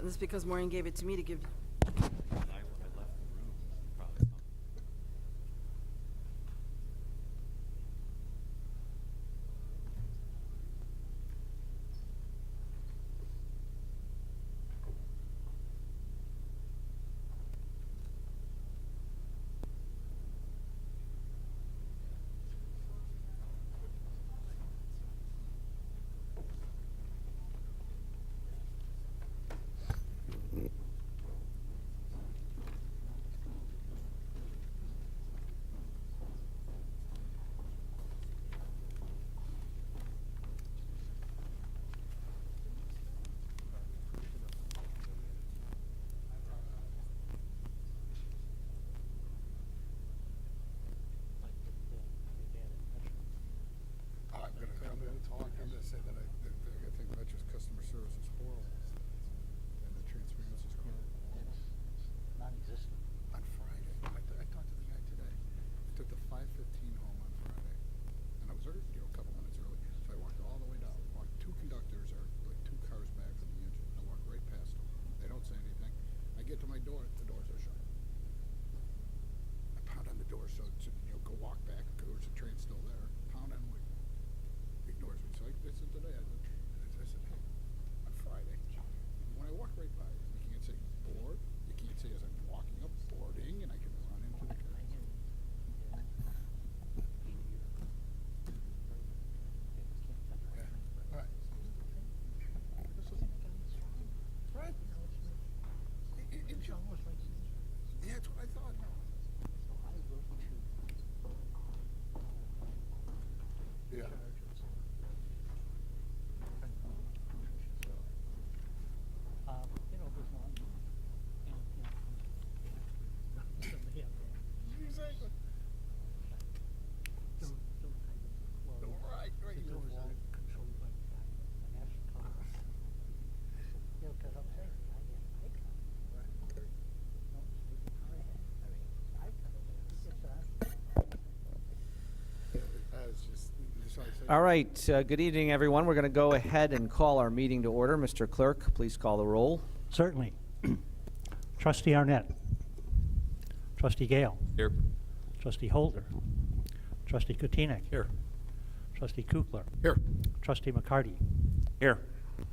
This is because Maureen gave it to me to give. I left the room, probably. I'm gonna say that I think Metro's customer service is horrible, and the transparency is horrible. Non-existent. On Friday, I talked to the guy today. I took the 5:15 home on Friday, and I was early, a couple minutes early. So I walked all the way down. Walked, two conductors are like 2 cars back from the engine. I walked right past them. They don't say anything. I get to my door, the doors are shut. I pound on the door, so go walk back. There's the train still there. Pound on, like, ignores me. So I said today, I said, hey, on Friday, when I walk right by, you can't say board. You can't say as I'm walking up, boarding, and I can run into the car. Yeah. All right. Right. Yeah, that's what I thought. Yeah. Exactly. Right, right. All right, good evening, everyone. We're going to go ahead and call our meeting to order. Mr. Clerk, please call the roll. Certainly. Trustee Arnett. Trustee Gale. Here. Trustee Holder. Trustee Kutinek. Here. Trustee Kukler. Here. Trustee McCarty. Here.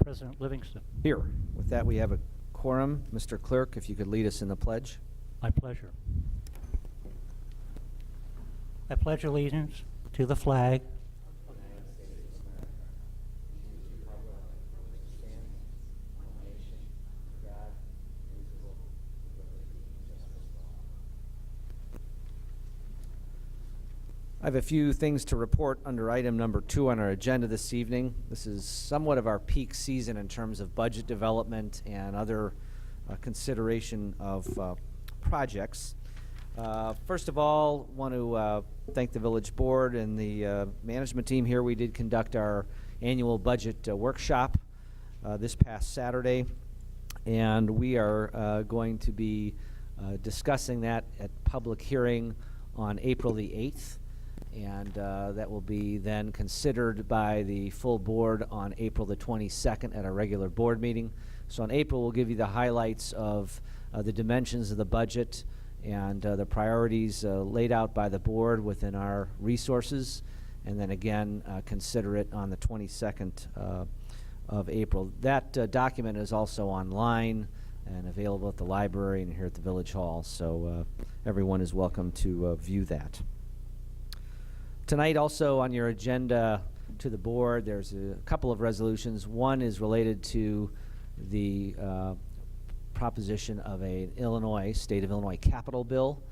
President Livingston. Here. With that, we have a quorum. Mr. Clerk, if you could lead us in the pledge. My pleasure. I pledge allegiance to the flag I have a few things to report under item number 2 on our agenda this evening. This is somewhat of our peak season in terms of budget development and other consideration of projects. First of all, want to thank the village board and the management team here. We did conduct our annual budget workshop this past Saturday, and we are going to be discussing that at public hearing on April the 8th. And that will be then considered by the full board on April the 22nd at our regular board meeting. So in April, we'll give you the highlights of the dimensions of the budget and the priorities laid out by the board within our resources. And then again, consider it on the 22nd of April. That document is also online and available at the library and here at the Village Hall. So everyone is welcome to view that. Tonight also on your agenda to the board, there's a couple of resolutions. One is related to the proposition of a state of Illinois capital bill.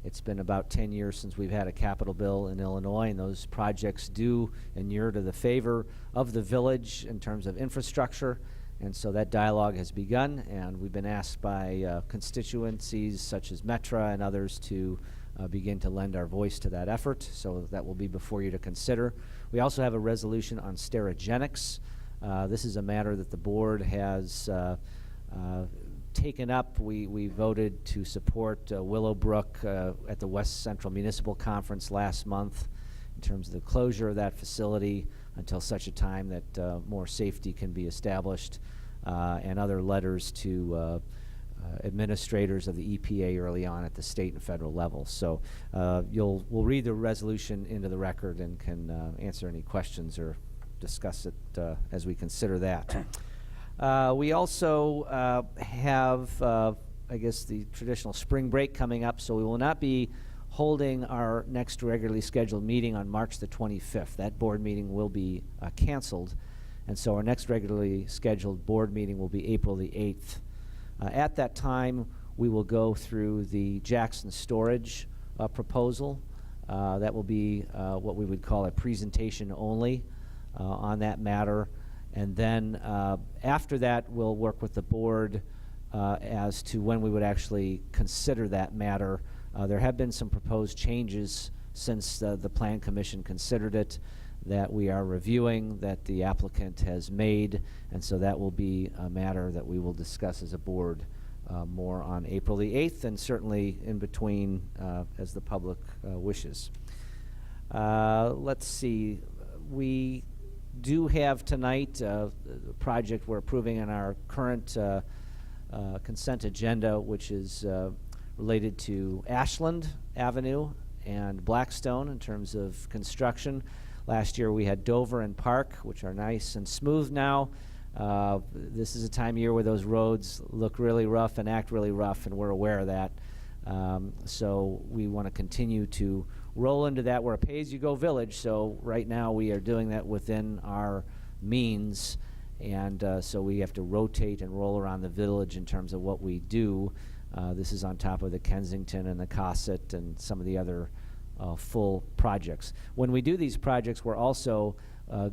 It's been about 10 years since we've had a capital bill in Illinois, and those projects do inure to the favor of the village in terms of infrastructure. And so that dialogue has begun, and we've been asked by constituencies such as Metra and others to begin to lend our voice to that effort, so that will be before you to consider. We also have a resolution on Sterigenics. This is a matter that the board has taken up. We voted to support Willowbrook at the West Central Municipal Conference last month in terms of the closure of that facility until such a time that more safety can be established. and other letters to administrators of the EPA early on at the state and federal level. So we'll read the resolution into the record and can answer any questions or discuss it as we consider that. We also have, I guess, the traditional spring break coming up, so we will not be holding our next regularly scheduled meeting on March the 25th. That board meeting will be canceled, and so our next regularly scheduled board meeting will be April the 8th. At that time, we will go through the Jackson storage proposal. That will be what we would call a presentation only on that matter. And then after that, we'll work with the board as to when we would actually consider that matter. There have been some proposed changes since the Plan Commission considered it that we are reviewing, that the applicant has made, and so that will be a matter that we will discuss as a board more on April the 8th, and certainly in between as the public wishes. Let's see. We do have tonight a project we're approving in our current consent agenda, which is related to Ashland Avenue and Blackstone in terms of construction. Last year we had Dover and Park, which are nice and smooth now. This is a time of year where those roads look really rough and act really rough, and we're aware of that. So we want to continue to roll into that. We're a pay-as-you-go village, so right now we are doing that within our means, and so we have to rotate and roll around the village in terms of what we do. This is on top of the Kensington and the Cosset and some of the other full projects. When we do these projects, we're also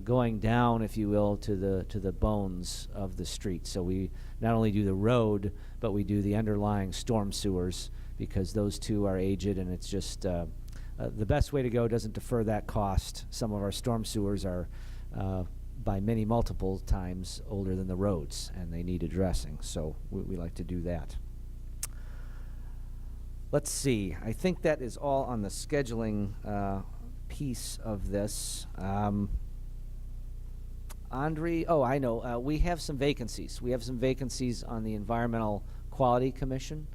going down, if you will, to the bones of the street. So we not only do the road, but we do the underlying storm sewers, because those two are aged, and it's just the best way to go. Doesn't defer that cost. Some of our storm sewers are by many multiple times older than the roads, and they need addressing. So we like to do that. Let's see. I think that is all on the scheduling piece of this. Andre, oh, I know. We have some vacancies. We have some vacancies on the Environmental Quality Commission,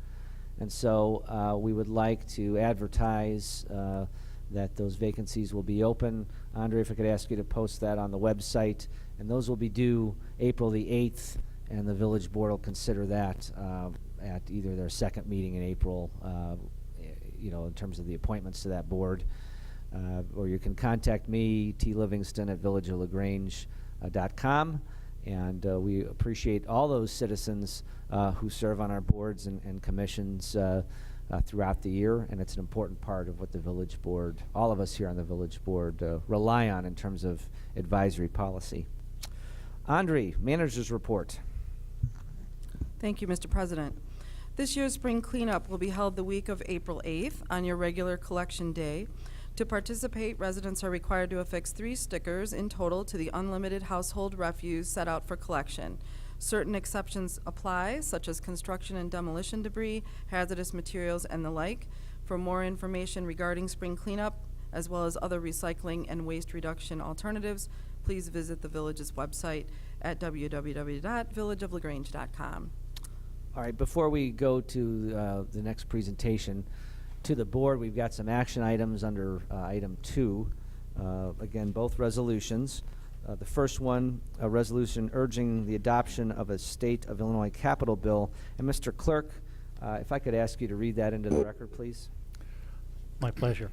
and so we would like to advertise that those vacancies will be open. Andre, if I could ask you to post that on the website, and those will be due April the 8th, and the village board will consider that at either their second meeting in April, you know, in terms of the appointments to that board, or you can contact me, T. Livingston at villageoflagrange.com, and we appreciate all those citizens who serve on our boards and commissions throughout the year, and it's an important part of what the village board, all of us here on the village board, rely on in terms of advisory policy. Andre, manager's report. Thank you, Mr. President. This year's spring cleanup will be held the week of April 8th on your regular collection day. To participate, residents are required to affix 3 stickers in total to the unlimited household refuse set out for collection. Certain exceptions apply, such as construction and demolition debris, hazardous materials, and the like. For more information regarding spring cleanup, as well as other recycling and waste reduction alternatives, please visit the village's website at www.villageoflagrange.com. All right, before we go to the next presentation, to the board, we've got some action items under item 2. Again, both resolutions. The first one, a resolution urging the adoption of a State of Illinois capital bill. And Mr. Clerk, if I could ask you to read that into the record, please. My pleasure.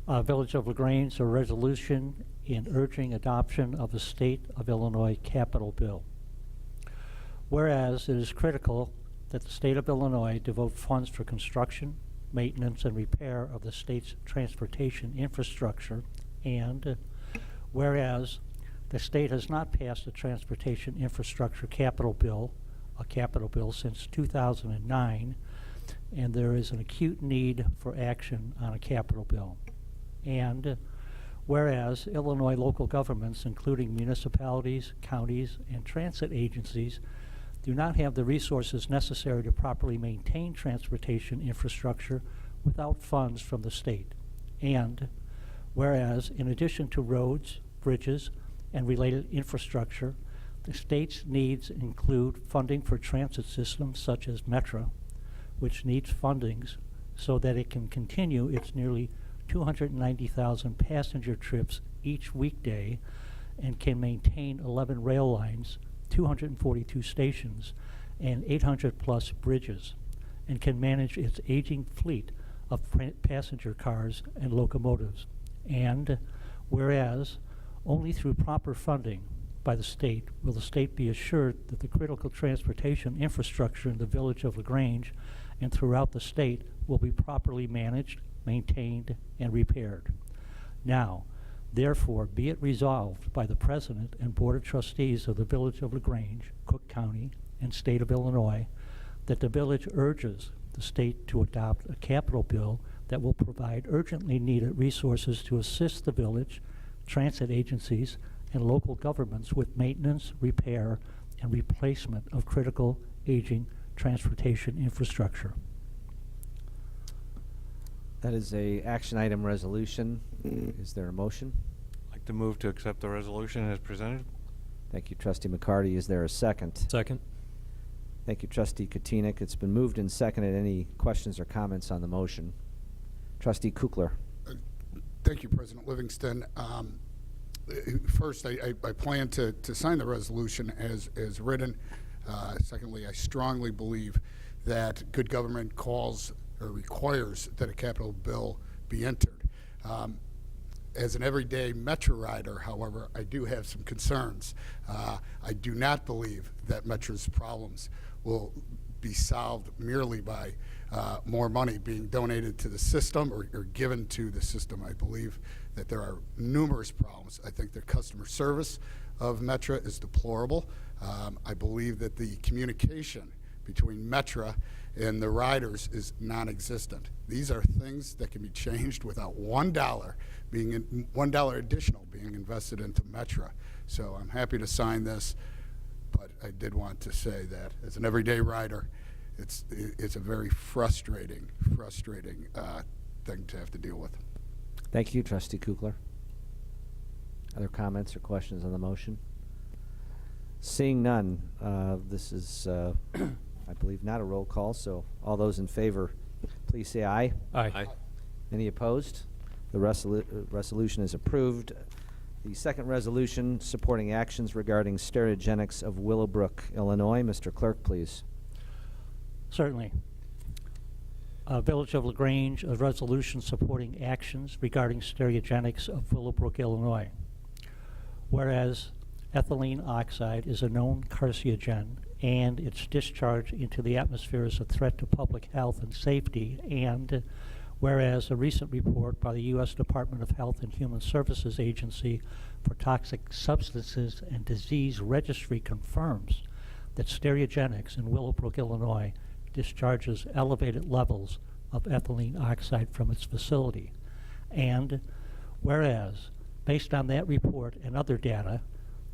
Village of LaGrange, a resolution in urging adoption of a State of Illinois capital bill. Whereas it is critical that the State of Illinois devote funds for construction, maintenance, and repair of the state's transportation infrastructure, and whereas the state has not passed a transportation infrastructure capital bill, a capital bill since 2009, and there is an acute need for action on a capital bill. And whereas Illinois local governments, including municipalities, counties, and transit agencies, do not have the resources necessary to properly maintain transportation infrastructure without funds from the state. And whereas, in addition to roads, bridges, and related infrastructure, the state's needs include funding for transit systems such as Metra, which needs fundings so that it can continue its nearly 290,000 passenger trips each weekday and can maintain 11 rail lines, 242 stations, and 800-plus bridges, and can manage its aging fleet of passenger cars and locomotives. And whereas only through proper funding by the state will the state be assured that the critical transportation infrastructure in the village of LaGrange and throughout the state will be properly managed, maintained, and repaired. Now, therefore, be it resolved by the President and Board of Trustees of the Village of LaGrange, Cook County, and State of Illinois, that the village urges the state to adopt a capital bill that will provide urgently needed resources to assist the village, transit agencies, and local governments with maintenance, repair, and replacement of critical aging transportation infrastructure. That is a action item resolution. Is there a motion? I'd like to move to accept the resolution as presented. Thank you, Trustee McCarty. Is there a second? Second. Thank you, Trustee Katina. It's been moved and seconded. Any questions or comments on the motion? Trustee Kukler. Thank you, President Livingston. First, I plan to sign the resolution as written. Secondly, I strongly believe that good government calls or requires that a capital bill be entered. As an everyday Metro rider, however, I do have some concerns. I do not believe that Metro's problems will be solved merely by more money being donated to the system or given to the system. I believe that there are numerous problems. I think the customer service of Metra is deplorable. I believe that the communication between Metra and the riders is non-existent. These are things that can be changed without $1 $1 additional being invested into Metra. So I'm happy to sign this, but I did want to say that as an everyday rider, it's a very frustrating thing to have to deal with. Thank you, Trustee Kukler. Other comments or questions on the motion? Seeing none, this is, I believe, not a roll call, so all those in favor, please say aye. Aye. Any opposed? The resolution is approved. The second resolution supporting actions regarding stereogenics of Willowbrook, Illinois. Mr. Clerk, please. Certainly. Village of LaGrange, a resolution supporting actions regarding stereogenics of Willowbrook, Illinois. Whereas ethylene oxide is a known carcinogen and its discharge into the atmosphere is a threat to public health and safety, and whereas a recent report by the U.S. Department of Health and Human Services Agency for Toxic Substances and Disease Registry confirms that stereogenics in Willowbrook, Illinois discharges elevated levels of ethylene oxide from its facility. And whereas, based on that report and other data,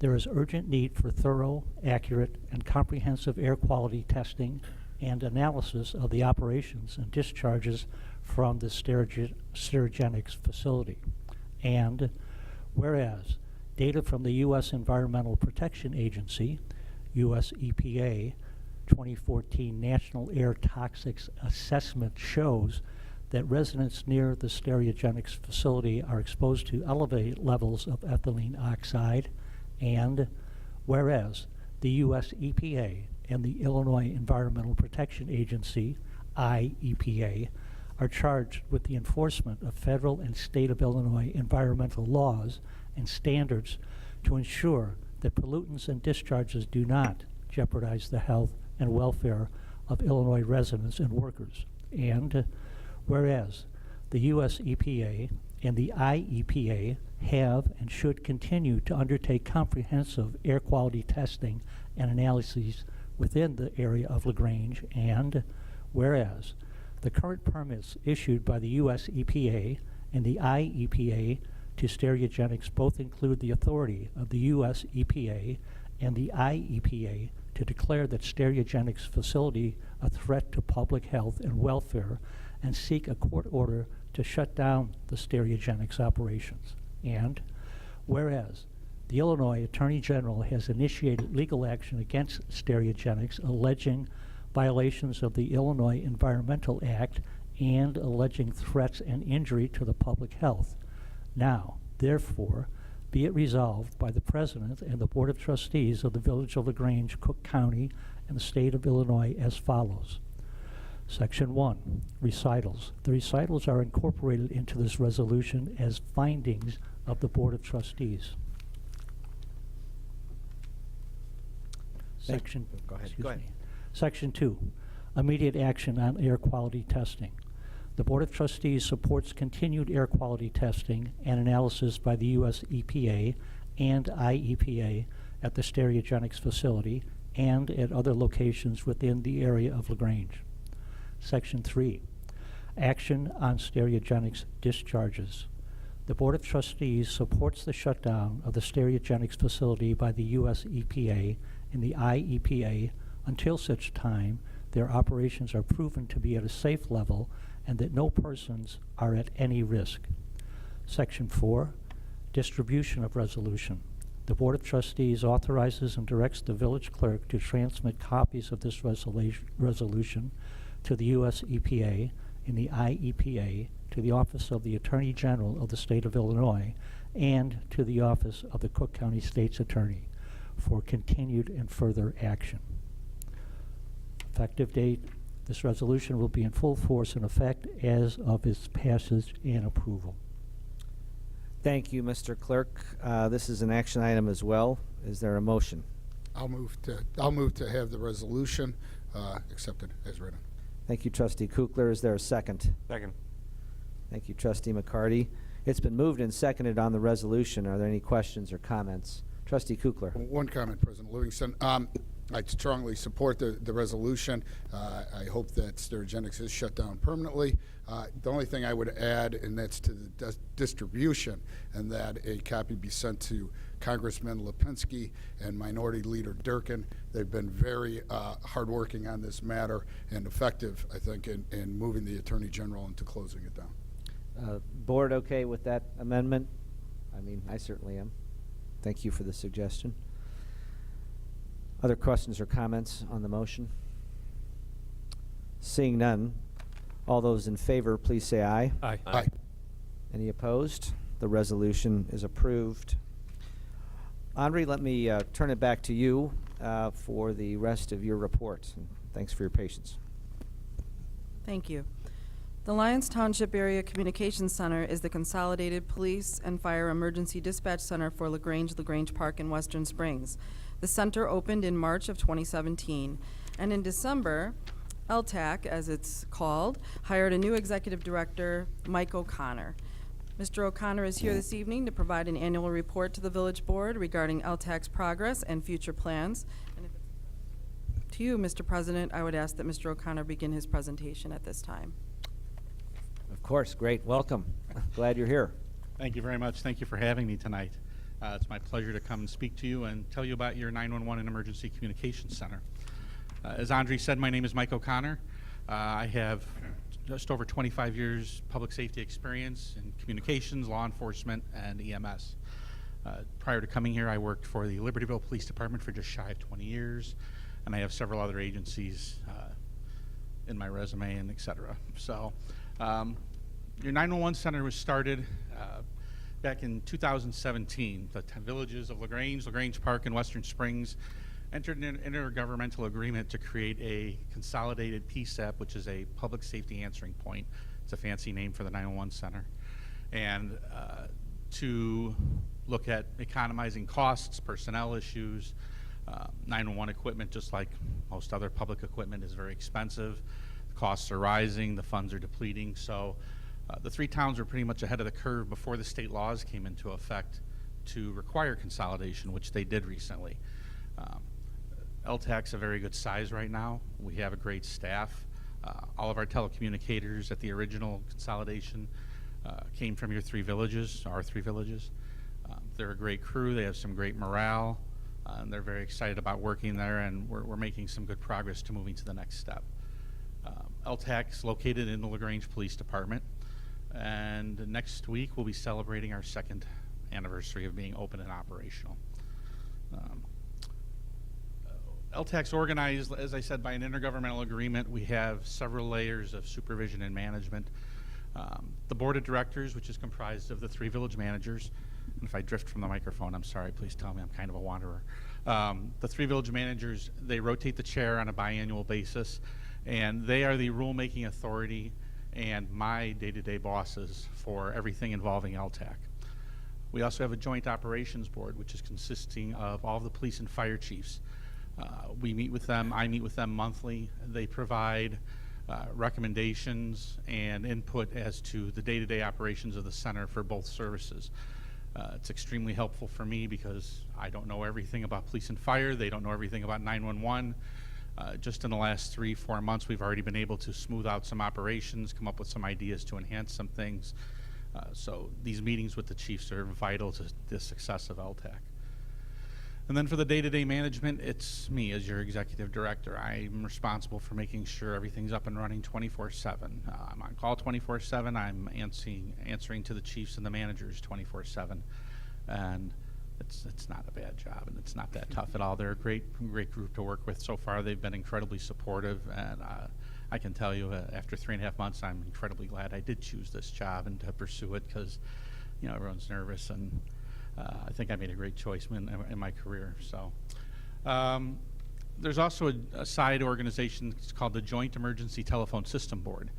there is urgent need for thorough, accurate, and comprehensive air quality testing and analysis of the operations and discharges from the stereogenics facility. And whereas data from the U.S. Environmental Protection Agency, U.S. EPA, 2014 National Air Toxics Assessment shows that residents near the stereogenics facility are exposed to elevated levels of ethylene oxide, and whereas the U.S. EPA and the Illinois Environmental Protection Agency, IEPA, are charged with the enforcement of federal and state of Illinois environmental laws and standards to ensure that pollutants and discharges do not jeopardize the health and welfare of Illinois residents and workers. And whereas the U.S. EPA and the IEPA have and should continue to undertake comprehensive air quality testing and analyses within the area of LaGrange, and whereas the current permits issued by the U.S. EPA and the IEPA to stereogenics both include the authority of the U.S. EPA and the IEPA to declare that stereogenics facility a threat to public health and welfare and seek a court order to shut down the stereogenics operations. And whereas the Illinois Attorney General has initiated legal action against Stereogenics, alleging violations of the Illinois Environmental Act and alleging threats and injury to the public health. Now, therefore, be it resolved by the President and the Board of Trustees of the Village of LaGrange, Cook County, and the State of Illinois as follows. Section 1, recitals. The recitals are incorporated into this resolution as findings of the Board of Trustees. Section, Go ahead. excuse Go ahead. me. Section 2, immediate action on air quality testing. The Board of Trustees supports continued air quality testing and analysis by the U.S. EPA and IEPA at the Stereogenics facility and at other locations within the area of LaGrange. Section 3, action on Stereogenics discharges. The Board of Trustees supports the shutdown of the Stereogenics facility by the U.S. EPA and the IEPA until such time their operations are proven to be at a safe level and that no persons are at any risk. Section 4, distribution of resolution. The Board of Trustees authorizes and directs the village clerk to transmit copies of this resolution to the U.S. EPA and the IEPA, to the Office of the Attorney General of the State of Illinois, and to the Office of the Cook County State's Attorney for continued and further action. Effective date, this resolution will be in full force and effect as of its passage and approval. Thank you, Mr. Clerk. This is an action item as well. Is there a motion? I'll move to have the resolution accepted as written. Thank you, Trustee Kukler. Is there a second? Second. Thank you, Trustee McCarty. It's been moved and seconded on the resolution. Are there any questions or comments? Trustee Kukler. One comment, President Livingston. I strongly support the resolution. I hope that Stereogenics is shut down permanently. The only thing I would add, and that's to the distribution, and that a copy be sent to Congressman Lipinski and Minority Leader Durkin. They've been very hardworking on this matter and effective, I think, in moving the Attorney General into closing it down. Board okay with that amendment? I mean, I certainly am. Thank you for the suggestion. Other questions or comments on the motion? Seeing none, all those in favor, please say aye. Aye. Aye. Any opposed? The resolution is approved. Andre, let me turn it back to you for the rest of your report. And thanks for your patience. Thank you. The Lyons Township Area Communications Center is the consolidated police and fire emergency dispatch center for LaGrange Park in Western Springs. The center opened in March of 2017, and in December, LTAC, as it's called, hired a new executive director, Mike O'Connor. Mr. O'Connor is here this evening to provide an annual report to the village board regarding LTAC's progress and future plans. And if it's to you, Mr. President, I would ask that Mr. O'Connor begin his presentation at this time. Of course, great. Welcome. Glad you're here. Thank you very much. Thank you for having me tonight. It's my pleasure to come and speak to you and tell you about your 911 and Emergency Communications Center. As Andre said, my name is Mike O'Connor. I have just over 25 years public safety experience in communications, law enforcement, and EMS. Prior to coming here, I worked for the Libertyville Police Department for just shy of 20 years, and I have several other agencies in my resume and et cetera. So your 911 center was started back in 2017. The 10 villages of LaGrange Park, and Western Springs entered an intergovernmental agreement to create a consolidated PSAP, which is a public safety answering point. It's a fancy name for the 911 center. And to look at economizing costs, personnel issues. 911 equipment, just like most other public equipment, is very expensive. The costs are rising, the funds are depleting. So the three towns were pretty much ahead of the curve before the state laws came into effect to require consolidation, which they did recently. LTAC's a very good size right now. We have a great staff. All of our telecommunicators at the original consolidation came from our three villages. They're a great crew. They have some great morale, and they're very excited about working there, and we're making some good progress to moving to the next step. LTAC's located in the LaGrange Police Department, and next week we'll be celebrating our second anniversary of being open and operational. Um, LTAC's organized, as I said, by an intergovernmental agreement. We have several layers of supervision and management. The board of directors, which is comprised of the 3 village managers, and if I drift from the microphone, I'm sorry, please tell me, I'm kind of a wanderer. The 3 village managers, they rotate the chair on a biannual basis, and they are the rulemaking authority and my day-to-day bosses for everything involving LTAC. We also have a joint operations board, which is consisting of all the police and fire chiefs. We meet with them, I meet with them monthly. They provide recommendations and input as to the day-to-day operations of the center for both services. It's extremely helpful for me because I don't know everything about police and fire. They don't know everything about 911. Just in the last 3-4 months, we've already been able to smooth out some operations, come up with some ideas to enhance some things. So these meetings with the chiefs are vital to the success of LTAC. And then for the day-to-day management, it's me as your executive director. I'm responsible for making sure everything's up and running 24/7. I'm on call 24/7. I'm answering to the chiefs and the managers 24/7. And it's not a bad job, and it's not that tough at all. They're a great group to work with so far. They've been incredibly supportive, and I can tell you after 3.5 months, I'm incredibly glad I did choose this job and to pursue it because, you know, everyone's nervous, and I think I made a great choice in my career. So there's also a side organization called the Joint Emergency Telephone System Board.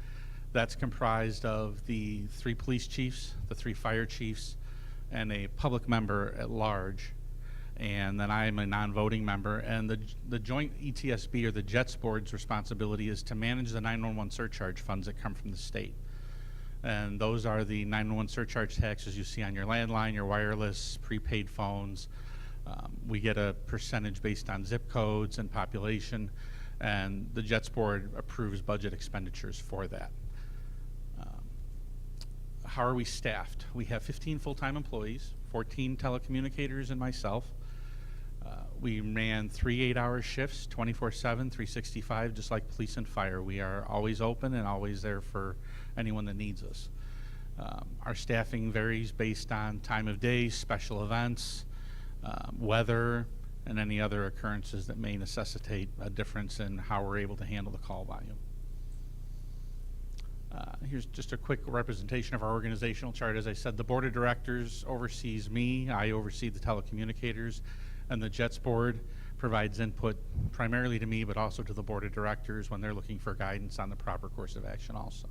That's comprised of the 3 police chiefs, the 3 fire chiefs, and a public member at large. And then I'm a non-voting member. And the Joint ETSB, or the JETS Board's responsibility is to manage the 911 surcharge funds that come from the state. And those are the 911 surcharge taxes you see on your landline, your wireless, prepaid phones. We get a percentage based on zip codes and population, and the JETS Board approves budget expenditures for that. How are we staffed? We have 15 full-time employees, 14 telecommunicators, and myself. We ran 3 8-hour shifts, 24/7, 365, just like police and fire. We are always open and always there for anyone that needs us. Our staffing varies based on time of day, special events, weather, and any other occurrences that may necessitate a difference in how we're able to handle the call volume. Here's just a quick representation of our organizational chart. As I said, the board of directors oversees me. I oversee the telecommunicators, and the JETS Board provides input primarily to me, but also to the board of directors when they're looking for guidance on the proper course of action also.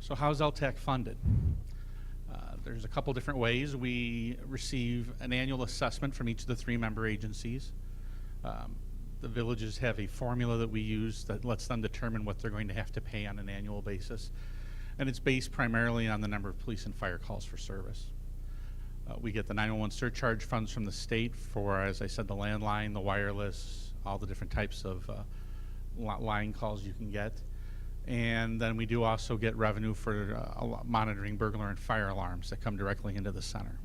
So how's LTAC funded? There's a couple different ways. We receive an annual assessment from each of the 3 member agencies. The villages have a formula that we use that lets them determine what they're going to have to pay on an annual basis. And it's based primarily on the number of police and fire calls for service. We get the 911 surcharge funds from the state for, as I said, the landline, the wireless, all the different types of line calls you can get. And then we do also get revenue for monitoring burglar and fire alarms that come directly into the center.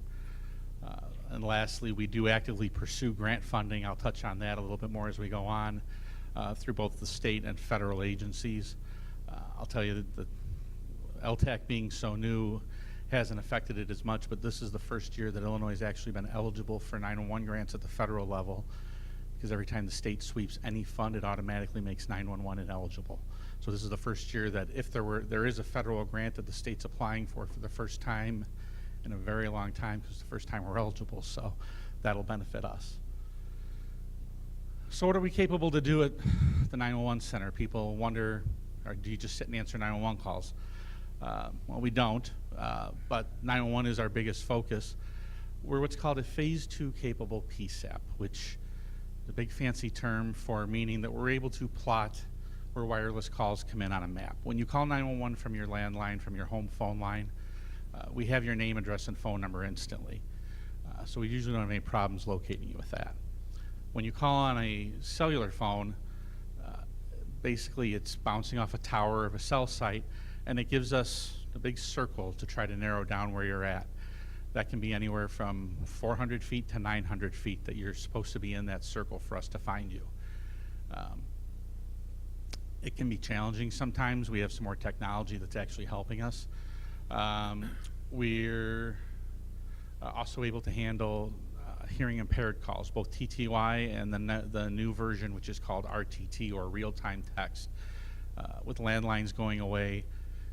And lastly, we do actively pursue grant funding. I'll touch on that a little bit more as we go on through both the state and federal agencies. I'll tell you that the LTAC being so new hasn't affected it as much, but this is the first year that Illinois has actually been eligible for 911 grants at the federal level, because every time the state sweeps any fund, it automatically makes 911 ineligible. So this is the first year that if there is a federal grant that the state's applying for the first time in a very long time, because it's the first time we're eligible, so that'll benefit us. So what are we capable to do at the 911 center? People wonder, or do you just sit and answer 911 calls? Well, we don't, but 911 is our biggest focus. We're what's called a Phase 2 capable PSAP, which is a big fancy term for meaning that we're able to plot where wireless calls come in on a map. When you call 911 from your landline, from your home phone line, we have your name, address, and phone number instantly. So we usually don't have any problems locating you with that. When you call on a cellular phone, basically it's bouncing off a tower of a cell site, and it gives us a big circle to try to narrow down where you're at. That can be anywhere from 400 feet to 900 feet that you're supposed to be in that circle for us to find you. It can be challenging sometimes. We have some more technology that's actually helping us. We're also able to handle hearing impaired calls, both TTY and the new version, which is called RTT, or real-time text. With landlines going away,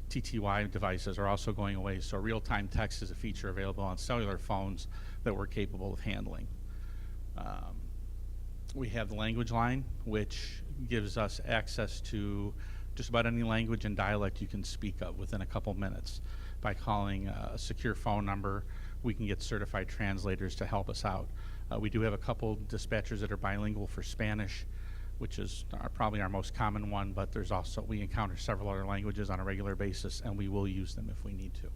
TTY devices are also going away, so real-time text is a feature available on cellular phones that we're capable of handling. We have the language line, which gives us access to just about any language and dialect you can speak of within a couple minutes. By calling a secure phone number, we can get certified translators to help us out. We do have a couple dispatchers that are bilingual for Spanish, which is probably our most common one, but there's also, we encounter several other languages on a regular basis, and we will use them if we need to.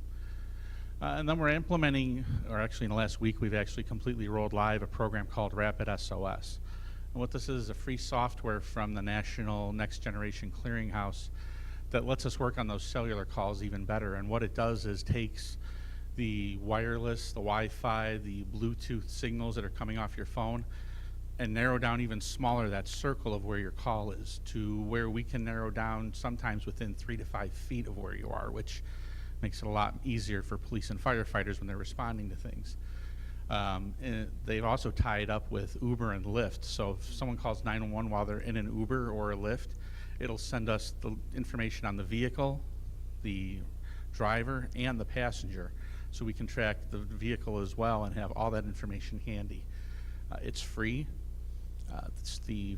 And then we're implementing, or actually in the last week, we've actually completely rolled live a program called Rapid SOS. And what this is a free software from the National Next Generation Clearinghouse that lets us work on those cellular calls even better. And what it does is takes the wireless, the Wi-Fi, the Bluetooth signals that are coming off your phone and narrow down even smaller that circle of where your call is to where we can narrow down sometimes within 3 to 5 feet of where you are, which makes it a lot easier for police and firefighters when they're responding to things. And they've also tied up with Uber and Lyft. So if someone calls 911 while they're in an Uber or a Lyft, it'll send us the information on the vehicle, the driver, and the passenger, so we can track the vehicle as well and have all that information handy. It's free. The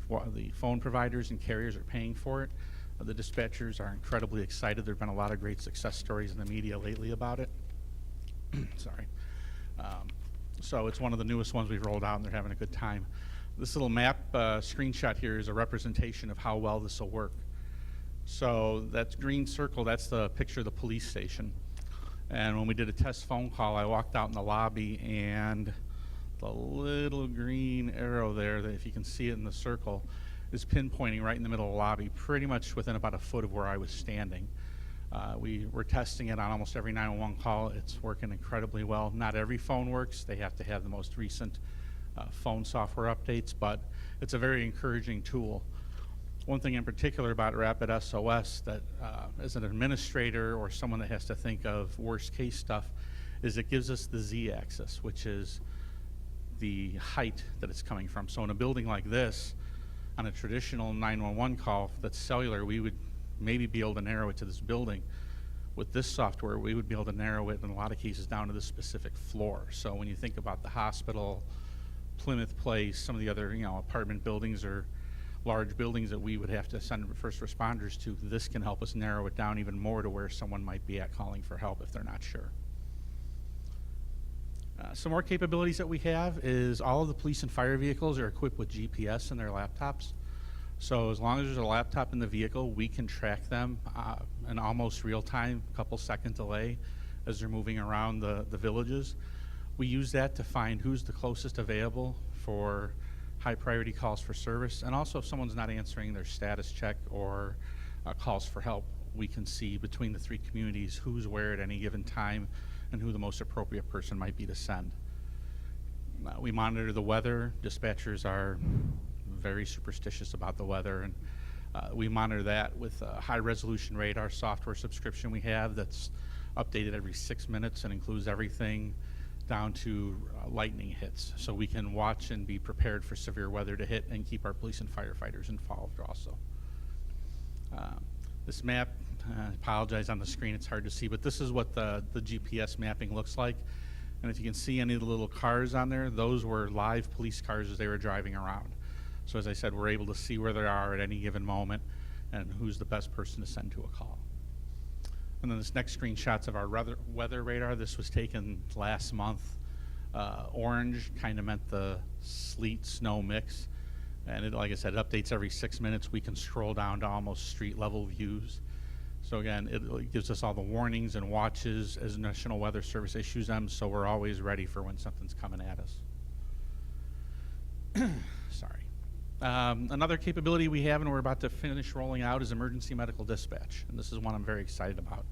phone providers and carriers are paying for it. The dispatchers are incredibly excited. There have been a lot of great success stories in the media lately about it. Sorry. So it's one of the newest ones we've rolled out, and they're having a good time. This little map screenshot here is a representation of how well this will work. So that green circle, that's the picture of the police station. And when we did a test phone call, I walked out in the lobby, and the little green arrow there, that if you can see it in the circle, is pinpointing right in the middle of the lobby, pretty much within about a foot of where I was standing. We were testing it on almost every 911 call. It's working incredibly well. Not every phone works. They have to have the most recent phone software updates, but it's a very encouraging tool. One thing in particular about Rapid SOS that as an administrator or someone that has to think of worst case stuff is it gives us the Z-axis, which is the height that it's coming from. So in a building like this, on a traditional 911 call that's cellular, we would maybe be able to narrow it to this building. With this software, we would be able to narrow it in a lot of cases down to the specific floor. So when you think about the hospital, Plymouth Place, some of the other apartment buildings or large buildings that we would have to send first responders to, this can help us narrow it down even more to where someone might be at calling for help if they're not sure. Some more capabilities that we have is all of the police and fire vehicles are equipped with GPS in their laptops. So as long as there's a laptop in the vehicle, we can track them in almost real time, couple second delay as they're moving around the villages. We use that to find who's the closest available for high priority calls for service, and also if someone's not answering their status check or calls for help, we can see between the 3 communities who's where at any given time and who the most appropriate person might be to send. We monitor the weather. Dispatchers are very superstitious about the weather, and we monitor that with a high resolution radar software subscription we have that's updated every 6 minutes and includes everything down to lightning hits, so we can watch and be prepared for severe weather to hit and keep our police and firefighters involved also. This map, I apologize on the screen, it's hard to see, but this is what the GPS mapping looks like. And if you can see any of the little cars on there, those were live police cars as they were driving around. So as I said, we're able to see where they are at any given moment and who's the best person to send to a call. And then this next screenshot's of our weather radar. This was taken last month. Orange kind of meant the sleet snow mix. And it, like I said, it updates every 6 minutes. We can scroll down to almost street level views. So again, it gives us all the warnings and watches as National Weather Service issues them, so we're always ready for when something's coming at us. Sorry. Another capability we have and we're about to finish rolling out is emergency medical dispatch. And this is one I'm very excited about.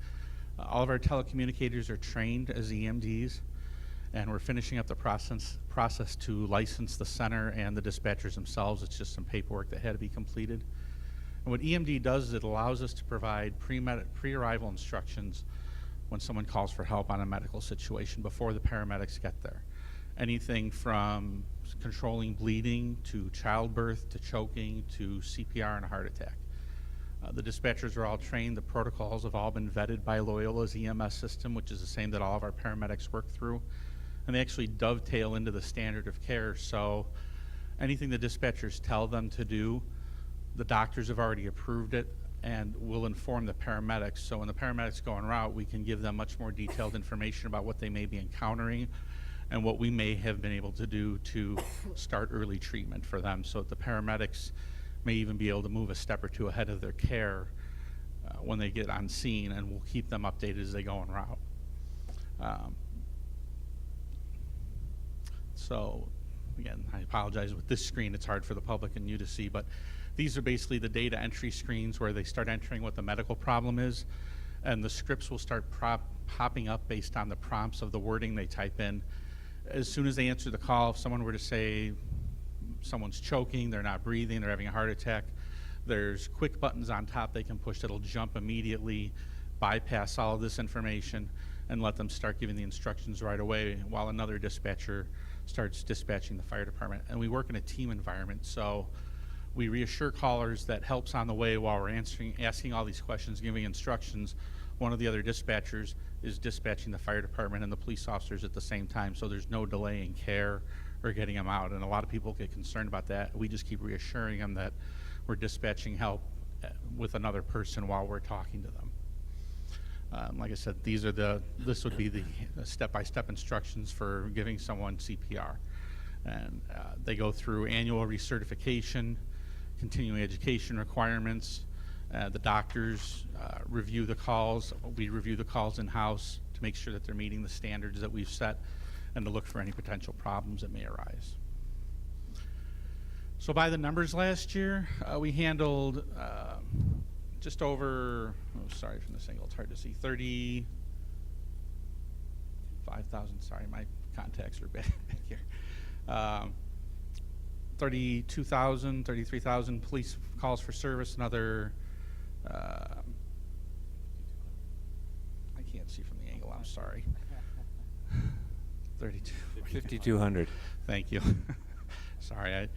All of our telecommunicators are trained as EMDs, and we're finishing up the process to license the center and the dispatchers themselves. It's just some paperwork that had to be completed. And what EMD does is it allows us to provide pre-arrival instructions when someone calls for help on a medical situation before the paramedics get there. anything from controlling bleeding to childbirth to choking to CPR and a heart attack. The dispatchers are all trained. The protocols have all been vetted by Loyola's EMS system, which is the same that all of our paramedics work through. And they actually dovetail into the standard of care. So anything the dispatchers tell them to do, the doctors have already approved it and will inform the paramedics. So when the paramedics go en route, we can give them much more detailed information about what they may be encountering and what we may have been able to do to start early treatment for them, so that the paramedics may even be able to move a step or two ahead of their care when they get on scene, and we'll keep them updated as they go en route. So again, I apologize with this screen, it's hard for the public and you to see, but these are basically the data entry screens where they start entering what the medical problem is, and the scripts will start popping up based on the prompts of the wording they type in. As soon as they answer the call, if someone were to say someone's choking, they're not breathing, they're having a heart attack, there's quick buttons on top they can push that'll jump immediately, bypass all of this information, and let them start giving the instructions right away while another dispatcher starts dispatching the fire department. And we work in a team environment, so we reassure callers that help's on the way while we're asking all these questions, giving instructions. One of the other dispatchers is dispatching the fire department and the police officers at the same time, so there's no delay in care or getting them out. And a lot of people get concerned about that. We just keep reassuring them that we're dispatching help with another person while we're talking to them. Like I said, this would be the step-by-step instructions for giving someone CPR. And they go through annual recertification, continuing education requirements. The doctors review the calls. We review the calls in-house to make sure that they're meeting the standards that we've set and to look for any potential problems that may arise. So by the numbers last year, we handled just over, sorry from this angle, it's hard to see, 35,000, sorry, my contacts are back here. 32,000, 33,000 police calls for service, another, I can't see from the angle, I'm sorry. 32. 5,200. Thank you. Sorry,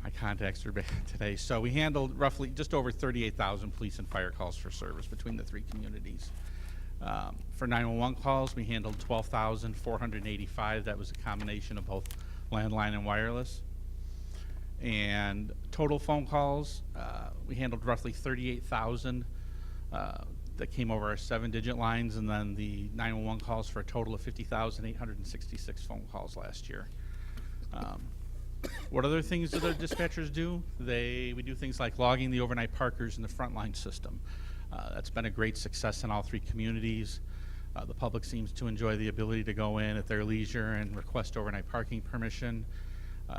my contacts are bad today. So we handled roughly just over 38,000 police and fire calls for service between the three communities. For 911 calls, we handled 12,485. That was a combination of both landline and wireless. And total phone calls, we handled roughly 38,000 that came over our 7-digit lines, and then the 911 calls for a total of 50,866 phone calls last year. What other things do the dispatchers do? We do things like logging the overnight parkers in the frontline system. That's been a great success in all three communities. The public seems to enjoy the ability to go in at their leisure and request overnight parking permission.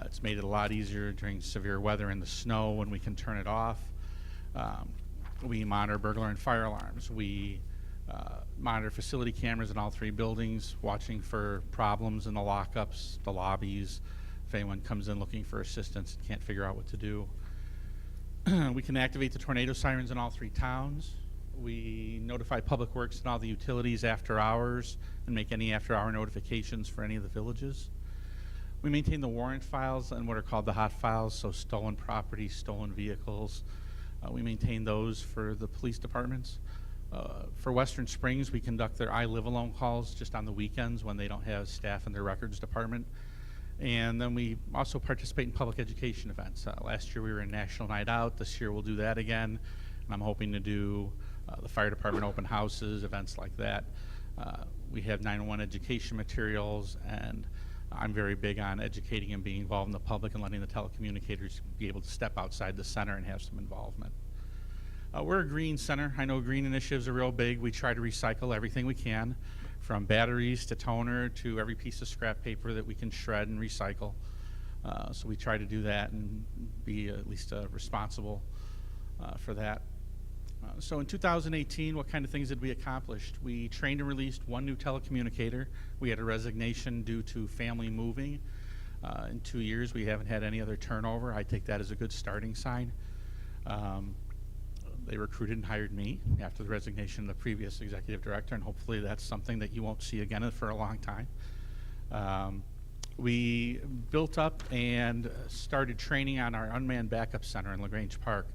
It's made it a lot easier during severe weather and the snow when we can turn it off. We monitor burglar and fire alarms. We monitor facility cameras in all three buildings, watching for problems in the lockups, the lobbies, if anyone comes in looking for assistance and can't figure out what to do. We can activate the tornado sirens in all three towns. We notify Public Works and all the utilities after hours and make any after-hour notifications for any of the villages. We maintain the warrant files and what are called the hot files, so stolen property, stolen vehicles. We maintain those for the police departments. For Western Springs, we conduct their I Live Alone calls just on the weekends when they don't have staff in their records department. And then we also participate in public education events. Last year we were in National Night Out. This year we'll do that again. And I'm hoping to do the fire department open houses, events like that. We have 911 education materials, and I'm very big on educating and being involved in the public and letting the telecommunicators be able to step outside the center and have some involvement. We're a green center. I know green initiatives are real big. We try to recycle everything we can, from batteries to toner to every piece of scrap paper that we can shred and recycle. So we try to do that and be at least responsible for that. So in 2018, what kind of things did we accomplish? We trained and released one new telecommunicator. We had a resignation due to family moving. In 2 years, we haven't had any other turnover. I take that as a good starting sign. They recruited and hired me after the resignation of the previous executive director, and hopefully that's something that you won't see again for a long time. We built up and started training on our unmanned backup center in LaGrange Park,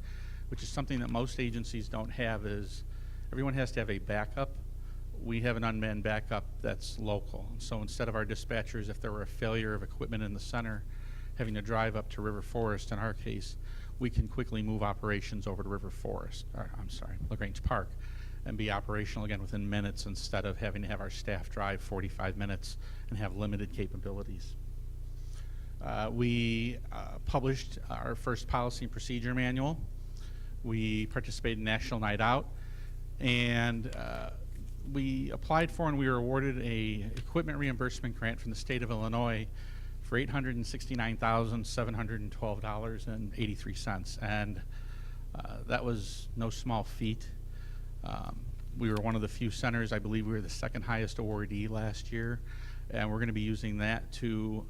which is something that most agencies don't have. Is everyone has to have a backup. We have an unmanned backup that's local. So instead of our dispatchers, if there were a failure of equipment in the center, having to drive up to River Forest, in our case, we can quickly move operations over to LaGrange Park, and be operational again within minutes instead of having to have our staff drive 45 minutes and have limited capabilities. We published our first policy and procedure manual. We participated in National Night Out, and we applied for and we were awarded a equipment reimbursement grant from the state of Illinois for $869,712.83, and that was no small feat. We were one of the few centers, I believe we were the second highest awardee last year, and we're going to be using that to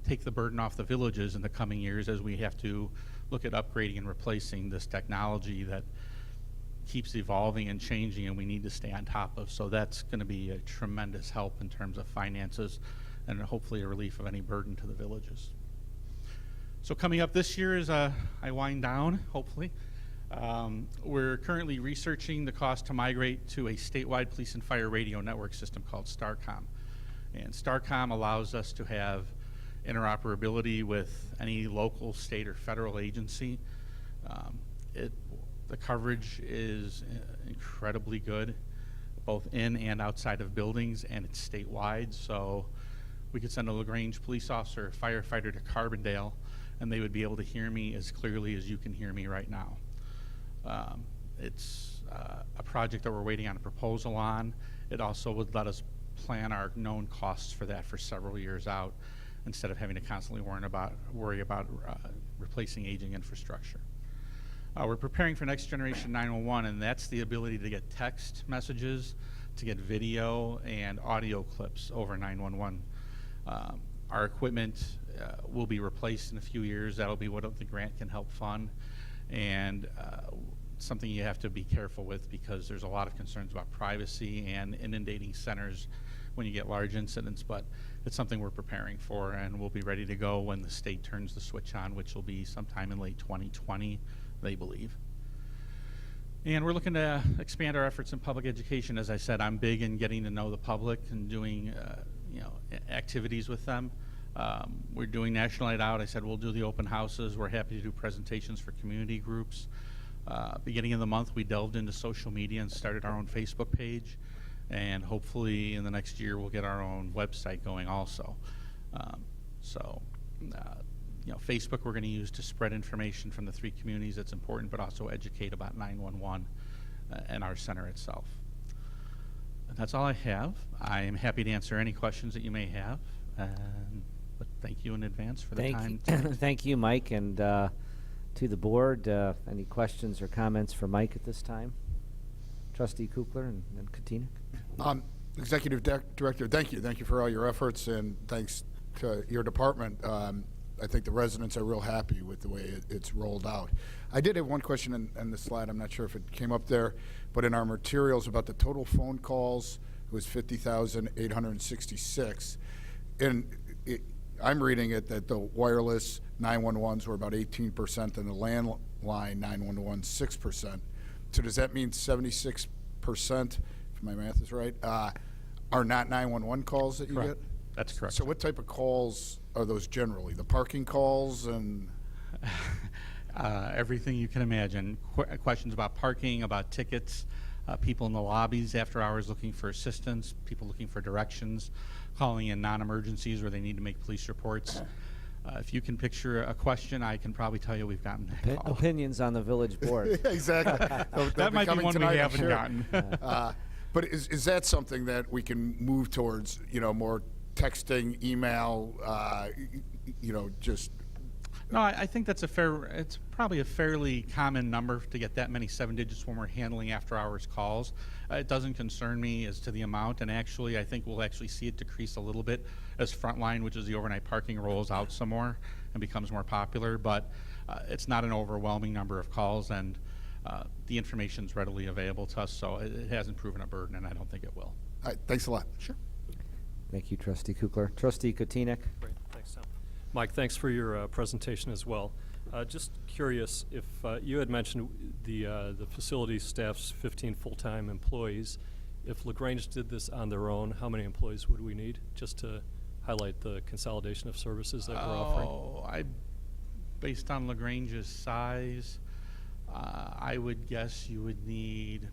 take the burden off the villages in the coming years as we have to look at upgrading and replacing this technology that keeps evolving and changing and we need to stay on top of. So that's going to be a tremendous help in terms of finances and hopefully a relief of any burden to the villages. So coming up this year as I wind down, hopefully, we're currently researching the cost to migrate to a statewide police and fire radio network system called STARCOM. And STARCOM allows us to have interoperability with any local, state, or federal agency. The coverage is incredibly good, both in and outside of buildings, and it's statewide. So we could send a LaGrange police officer or firefighter to Carbondale, and they would be able to hear me as clearly as you can hear me right now. It's a project that we're waiting on a proposal on. It also would let us plan our known costs for that for several years out, instead of having to constantly worry about replacing aging infrastructure. We're preparing for next generation 911, and that's the ability to get text messages, to get video and audio clips over 911. Our equipment will be replaced in a few years. That'll be what the grant can help fund, and something you have to be careful with because there's a lot of concerns about privacy and inundating centers when you get large incidents, but it's something we're preparing for, and we'll be ready to go when the state turns the switch on, which will be sometime in late 2020, they believe. And we're looking to expand our efforts in public education. As I said, I'm big in getting to know the public and doing activities with them. We're doing National Night Out. I said we'll do the open houses. We're happy to do presentations for community groups. Beginning of the month, we delved into social media and started our own Facebook page. And hopefully in the next year, we'll get our own website going also. Facebook we're going to use to spread information from the three communities that's important, but also educate about 911 and our center itself. And that's all I have. I am happy to answer any questions that you may have. But thank you in advance for the time. Thank you, Mike, and to the board. Any questions or comments for Mike at this time? Trustee Kukler and Katina. Executive Director, thank you. Thank you for all your efforts, and thanks to your department. I think the residents are real happy with the way it's rolled out. I did have one question in the slide. I'm not sure if it came up there, but in our materials about the total phone calls, it was 50,866. And I'm reading it that the wireless 911s were about 18% and the landline 911 6%. So does that mean 76%, if my math is right, are not 911 calls that you Correct. get? That's correct. So what type of calls are those generally? The parking calls and? Everything you can imagine. Questions about parking, about tickets, people in the lobbies after hours looking for assistance, people looking for directions, calling in non-emergencies where they need to make police reports. If you can picture a question, I can probably tell you we've gotten that call. Opinions on the village board. Exactly. That might be one we haven't gotten. But is that something that we can move towards, more texting, email, just? No, I think that's it's probably a fairly common number to get that many 7 digits when we're handling after hours calls. It doesn't concern me as to the amount, and actually I think we'll actually see it decrease a little bit as Frontline, which is the overnight parking, rolls out some more and becomes more popular, but it's not an overwhelming number of calls, and the information's readily available to us, so it hasn't proven a burden, and I don't think it will. All right, thanks a lot. Sure. Thank you, Trustee Kukler. Trustee Kotinik? Great, thanks, Tom. Mike, thanks for your presentation as well. Just curious if you had mentioned the facility staff's 15 full-time employees. If LaGrange did this on their own, how many employees would we need, just to highlight the consolidation of services that we're offering? Based on LaGrange's size, I would guess you'd need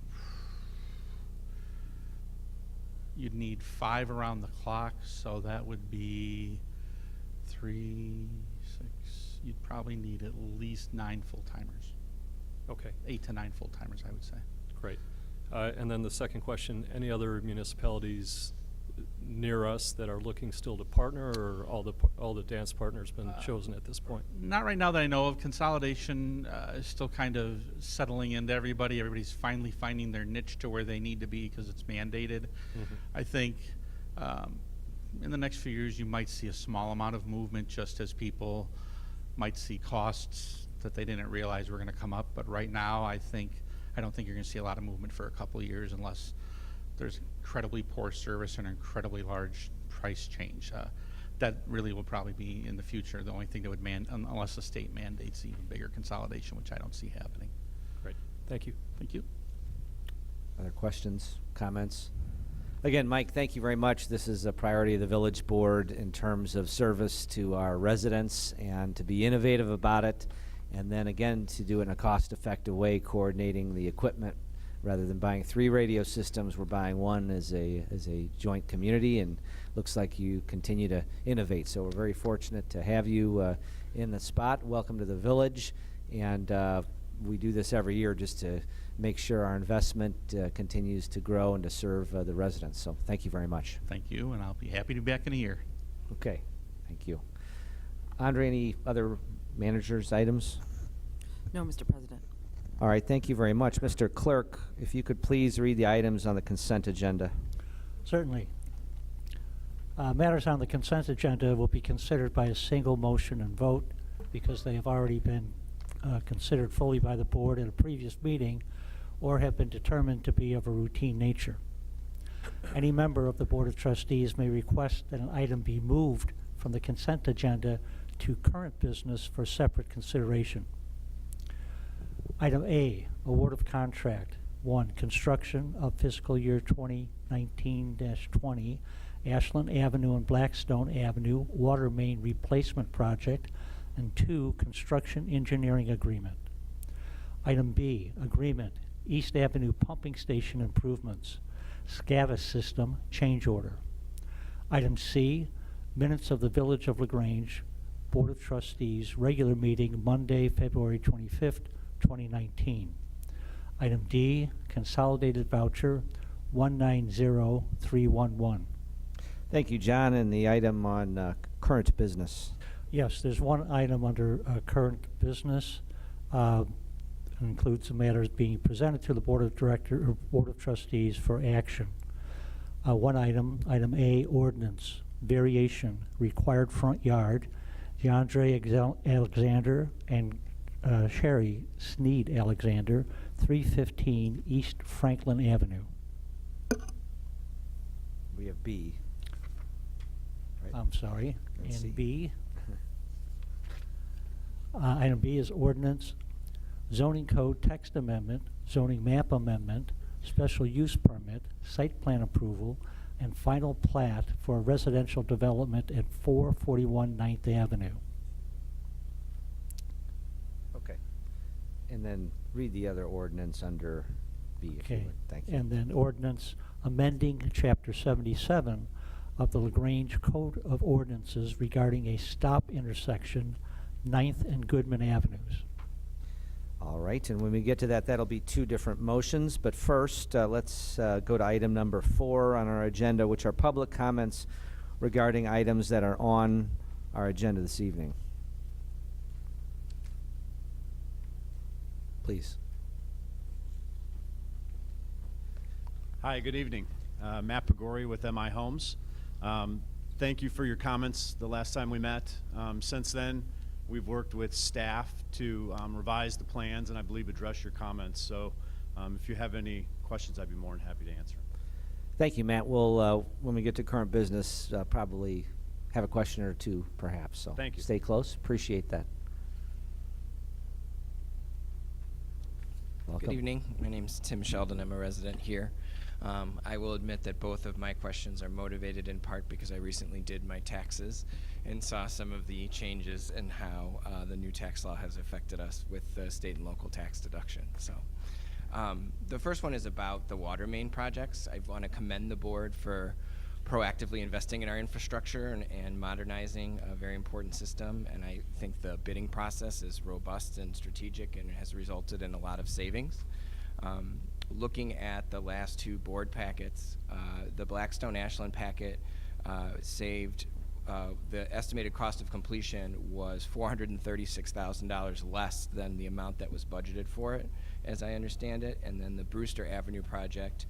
5 around the clock, so that would be 3, 6. You'd probably need at least 9 full-timers. Okay, 8 to 9 full-timers, I would say. great. And then the second question, any other municipalities near us that are looking still to partner, or all the dance partners been chosen at this point? Not right now that I know of. Consolidation is still kind of settling into everybody. Everybody's finally finding their niche to where they need to be because it's mandated. I think in the next few years you might see a small amount of movement, just as people might see costs that they didn't realize were going to come up. But right now I don't think you're going to see a lot of movement for a couple of years unless there's incredibly poor service and incredibly large price change. That really will probably be in the future the only thing that would unless the state mandates even bigger consolidation, which I don't see happening. Great, thank you. Thank you. Other questions, comments? Again, Mike, thank you very much. This is a priority of the village board in terms of service to our residents and to be innovative about it. And then again, to do it in a cost-effective way, coordinating the equipment. Rather than buying 3 radio systems, we're buying one as a joint community, and looks like you continue to innovate. So we're very fortunate to have you in the spot. Welcome to the village, and we do this every year just to make sure our investment continues to grow and to serve the residents. So thank you very much. Thank you, and I'll be happy to be back in a year. Okay, thank you. Andre, any other managers' items? No, Mr. President. All right, thank you very much. Mr. Clerk, if you could please read the items on the consent agenda. Certainly. Matters on the consent agenda will be considered by a single motion and vote because they have already been considered fully by the board at a previous meeting or have been determined to be of a routine nature. Any member of the Board of Trustees may request that an item be moved from the consent agenda to current business for separate consideration. Item A, award of contract. 1, construction of fiscal year 2019-20 Ashland Avenue and Blackstone Avenue water main replacement project. And 2, construction engineering agreement. Item B, agreement, East Avenue pumping station improvements, SCAVA system change order. Item C, minutes of the Village of LaGrange Board of Trustees regular meeting Monday, February 25th, 2019. Item D, consolidated voucher 190311. Thank you, John. And the item on current business. Yes, there's one item under current business. Includes the matters being presented to the Board of Directors or Board of Trustees for action. One item, item A, ordinance, variation, required front yard, DeAndre Alexander and Sherry Sneed Alexander, 315 East Franklin Avenue. We have B. Right. I'm sorry. Let's see. And B. Item B is ordinance, zoning code text amendment, zoning map amendment, special use permit, site plan approval, and final plat for a residential development at 441 9th Avenue. Okay. And then read the other ordinance under B, if you Okay. would. Thank you. And then ordinance amending Chapter 77 of the LaGrange Code of Ordinances regarding a stop intersection, 9th and Goodman Avenues. All right, and when we get to that, that'll be 2 different motions. But first, let's go to item number 4 on our agenda, which are public comments regarding items that are on our agenda this evening. Please. Hi, good evening. Matt Pagori with MI Homes. Thank you for your comments the last time we met. Since then, we've worked with staff to revise the plans and I believe address your comments. So if you have any questions, I'd be more than happy to answer. Thank you, Matt. We'll, when we get to current business, probably have a question or two, perhaps. So Thank you. stay close. Appreciate that. Welcome. Good evening. My name's Tim Sheldon. I'm a resident here. I will admit that both of my questions are motivated in part because I recently did my taxes and saw some of the changes in how the new tax law has affected us with the state and local tax deduction. So the first one is about the water main projects. I want to commend the board for proactively investing in our infrastructure and modernizing a very important system. And I think the bidding process is robust and strategic and has resulted in a lot of savings. Looking at the last two board packets, the Blackstone-Ashland packet saved, the estimated cost of completion was $436,000 less than the amount that was budgeted for it, as I understand it. And then the Brewster Avenue project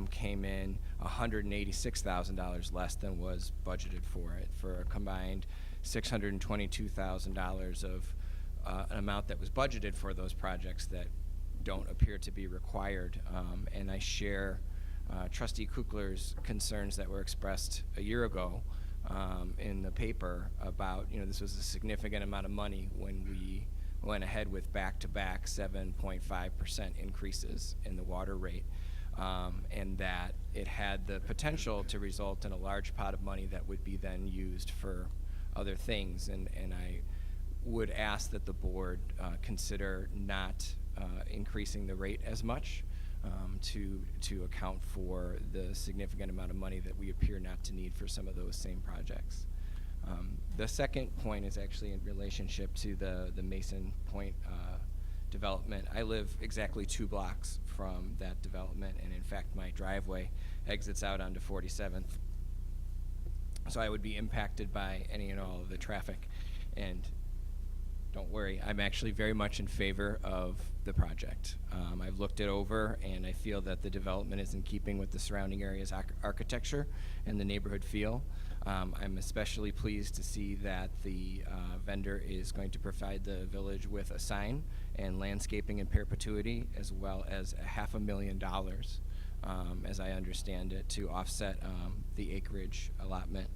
came in $186,000 less than was budgeted for it, for a combined $622,000 of an amount that was budgeted for those projects that don't appear to be required. And I share Trustee Kukler's concerns that were expressed a year ago in the paper about, this was a significant amount of money when we went ahead with back-to-back 7.5% increases in the water rate, and that it had the potential to result in a large pot of money that would be then used for other things. And I would ask that the board consider not increasing the rate as much to account for the significant amount of money that we appear not to need for some of those same projects. The second point is actually in relationship to the Mason Point development. I live exactly 2 blocks from that development, and in fact my driveway exits out onto 47th. So I would be impacted by any and all of the traffic. And don't worry, I'm actually very much in favor of the project. I've looked it over, and I feel that the development is in keeping with the surrounding area's architecture and the neighborhood feel. I'm especially pleased to see that the vendor is going to provide the village with a sign and landscaping in perpetuity, as well as $500,000, as I understand it, to offset the acreage allotment.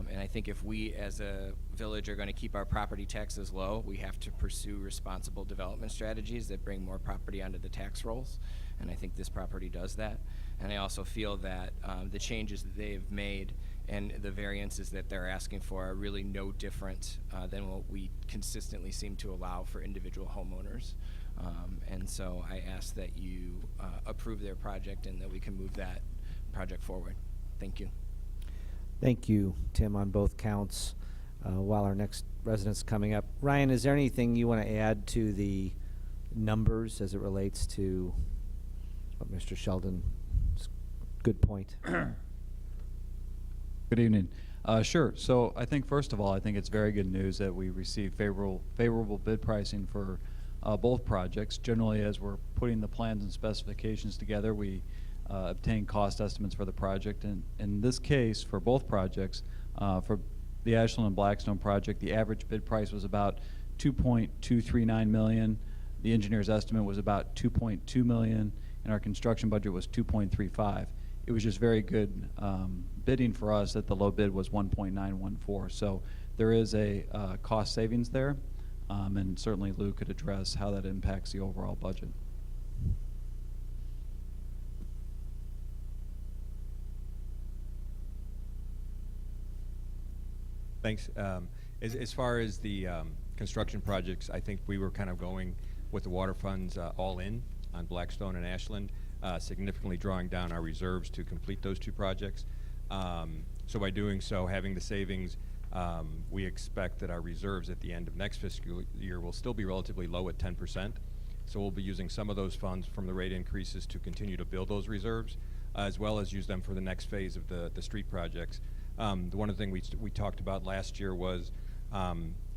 And I think if we as a village are going to keep our property taxes low, we have to pursue responsible development strategies that bring more property onto the tax rolls. And I think this property does that. And I also feel that the changes that they've made and the variances that they're asking for are really no different than what we consistently seem to allow for individual homeowners. And so I ask that you approve their project and that we can move that project forward. Thank you. Thank you, Tim, on both counts. While our next resident's coming up, Ryan, is there anything you want to add to the numbers as it relates to what Mr. Sheldon's good point? Good evening. Sure. So I think, first of all, I think it's very good news that we received favorable bid pricing for both projects. Generally, as we're putting the plans and specifications together, we obtain cost estimates for the project. And in this case, for both projects, for the Ashland and Blackstone project, the average bid price was about $2.239 million. The engineer's estimate was about $2.2 million, and our construction budget was $2.35. It was just very good bidding for us that the low bid was $1.914. So there is a cost savings there, and certainly Lou could address how that impacts the overall budget. Thanks. As far as the construction projects, I think we were kind of going with the water funds all in on Blackstone and Ashland, significantly drawing down our reserves to complete those 2 projects. So by doing so, having the savings, we expect that our reserves at the end of next fiscal year will still be relatively low at 10%. So we'll be using some of those funds from the rate increases to continue to build those reserves, as well as use them for the next phase of the street projects. The one of the things we talked about last year was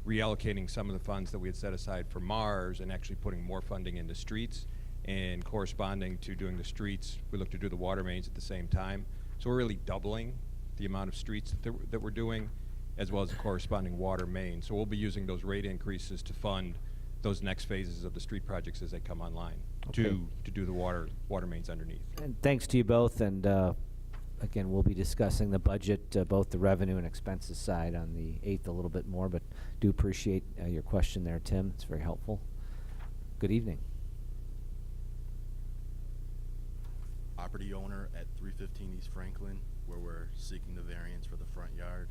reallocating some of the funds that we had set aside for MARS and actually putting more funding into streets, and corresponding to doing the streets, we look to do the water mains at the same time. So we're really doubling the amount of streets that we're doing, as well as the corresponding water main. So we'll be using those rate increases to fund those next phases of the street projects as they come online, okay, to do the water mains underneath. And thanks to you both, and again, we'll be discussing the budget, both the revenue and expenses side on the 8th a little bit more, but do appreciate your question there, Tim. It's very helpful. Good evening. Property owner at 315 East Franklin, where we're seeking the variance for the front yard.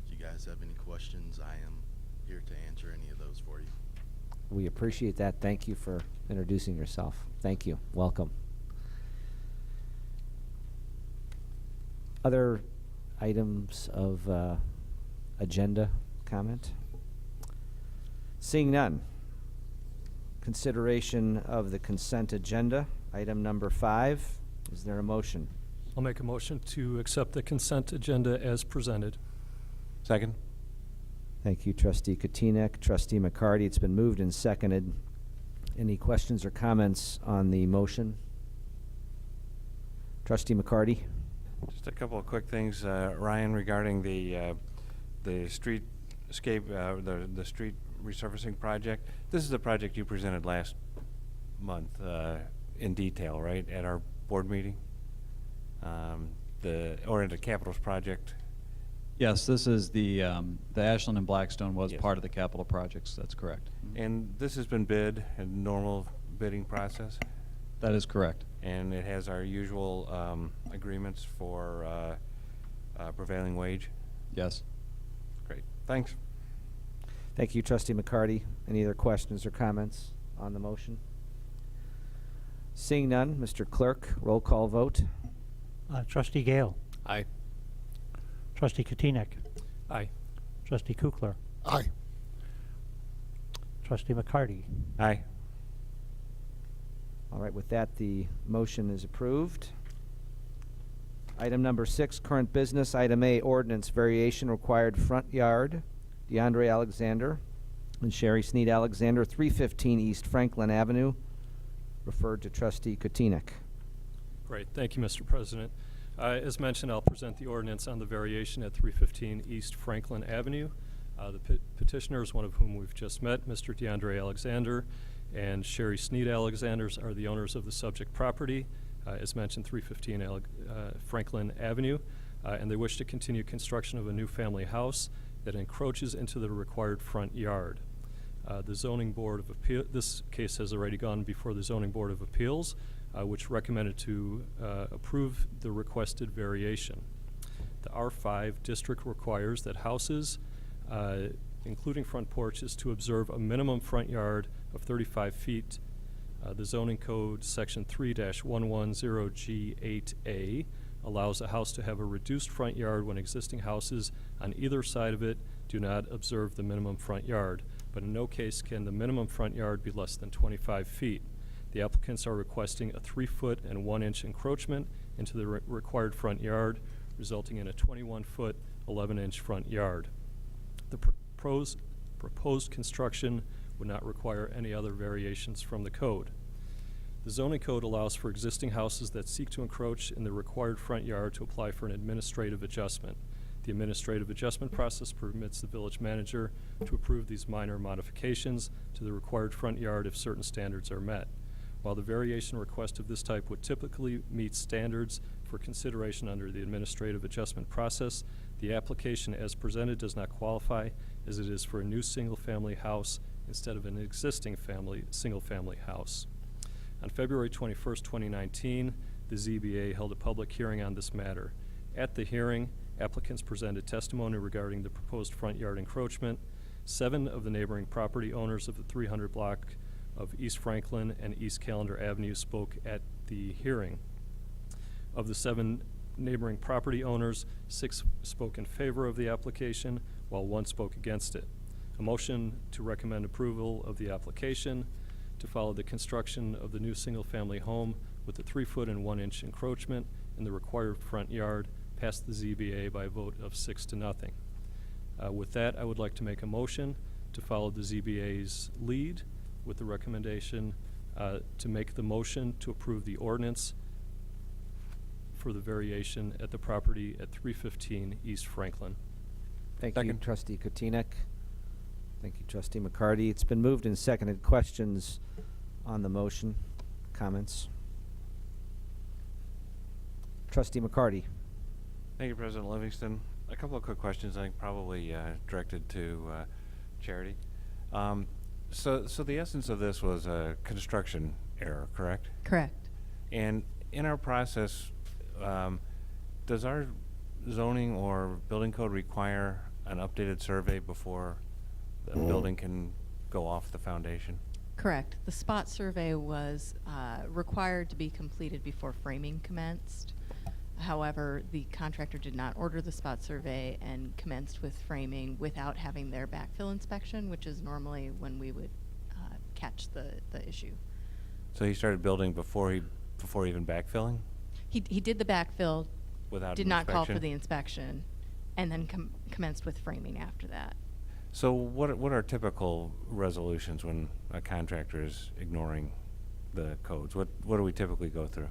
If you guys have any questions, I am here to answer any of those for you. We appreciate that. Thank you for introducing yourself. Thank you. Welcome. Other items of agenda comment? Seeing none. Consideration of the consent agenda, item number 5. Is there a motion? I'll make a motion to accept the consent agenda as presented. Second? Thank you, Trustee Katinek. Trustee McCarty, it's been moved and seconded. Any questions or comments on the motion? Trustee McCarty? Just a couple of quick things, Ryan, regarding the streetscape, the street resurfacing project. This is the project you presented last month in detail, right, at our board meeting? The oriented capitals project. Yes, this is the Ashland and Blackstone was Yes. part of the capital projects. That's correct. And this has been bid in normal bidding process, That is correct. and it has our usual agreements for prevailing wage. Yes. Great, thanks. Thank you, Trustee McCarty. Any other questions or comments on the motion? Seeing none, Mr. Clerk, roll call vote. Trustee Gale. Aye. Trustee Katinek. Aye. Trustee Kukler. Aye. Trustee McCarty. Aye. All right, with that, the motion is approved. Item number 6, current business. Item A, ordinance variation required front yard. DeAndre Alexander and Sherry Sneed Alexander, 315 East Franklin Avenue. Referred to Trustee Katinek. Great. Thank you, Mr. President. As mentioned, I'll present the ordinance on the variation at 315 East Franklin Avenue. The petitioners, one of whom we've just met, Mr. DeAndre Alexander and Sherry Sneed Alexanders, are the owners of the subject property, as mentioned, 315 Franklin Avenue, and they wish to continue construction of a new family house that encroaches into the required front yard. The Zoning Board of Appeal, this case has already gone before the Zoning Board of Appeals, which recommended to approve the requested variation. The R5 district requires that houses, including front porches, to observe a minimum front yard of 35 feet. The zoning code section 3-110G8A allows a house to have a reduced front yard when existing houses on either side of it do not observe the minimum front yard, but in no case can the minimum front yard be less than 25 feet. The applicants are requesting a 3-foot and 1-inch encroachment into the required front yard, resulting in a 21-foot, 11-inch front yard. The proposed construction would not require any other variations from the code. The zoning code allows for existing houses that seek to encroach in the required front yard to apply for an administrative adjustment. The administrative adjustment process permits the village manager to approve these minor modifications to the required front yard if certain standards are met. While the variation request of this type would typically meet standards for consideration under the administrative adjustment process, the application as presented does not qualify, as it is for a new single-family house instead of an existing single-family house. On February 21st, 2019, the ZBA held a public hearing on this matter. At the hearing, applicants presented testimony regarding the proposed front yard encroachment. 7 of the neighboring property owners of the 300 block of East Franklin and East Callender Avenue spoke at the hearing. Of the 7 neighboring property owners, 6 spoke in favor of the application, while 1 spoke against it. A motion to recommend approval of the application to follow the construction of the new single-family home with a 3-foot and 1-inch encroachment in the required front yard passed the ZBA by a vote of 6-0. With that, I would like to make a motion to follow the ZBA's lead with the recommendation to make the motion to approve the ordinance for the variation at the property at 315 East Franklin. Thank you, Second. Trustee Katinek. Thank you, Trustee McCarty. It's been moved and seconded. Questions on the motion? Comments? Trustee McCarty. Thank you, President Livingston. A couple of quick questions, I think probably directed to Charity. So the essence of this was a construction error, correct? Correct. And in our process, does our zoning or building code require an updated survey before the building can go off the foundation? Correct. The spot survey was required to be completed before framing commenced. However, the contractor did not order the spot survey and commenced with framing without having their backfill inspection, which is normally when we would catch the issue. So he started building before even backfilling? He did the backfill, Without did an not call for inspection? the inspection, and then commenced with framing after that. So what are typical resolutions when a contractor is ignoring the codes? What do we typically go through?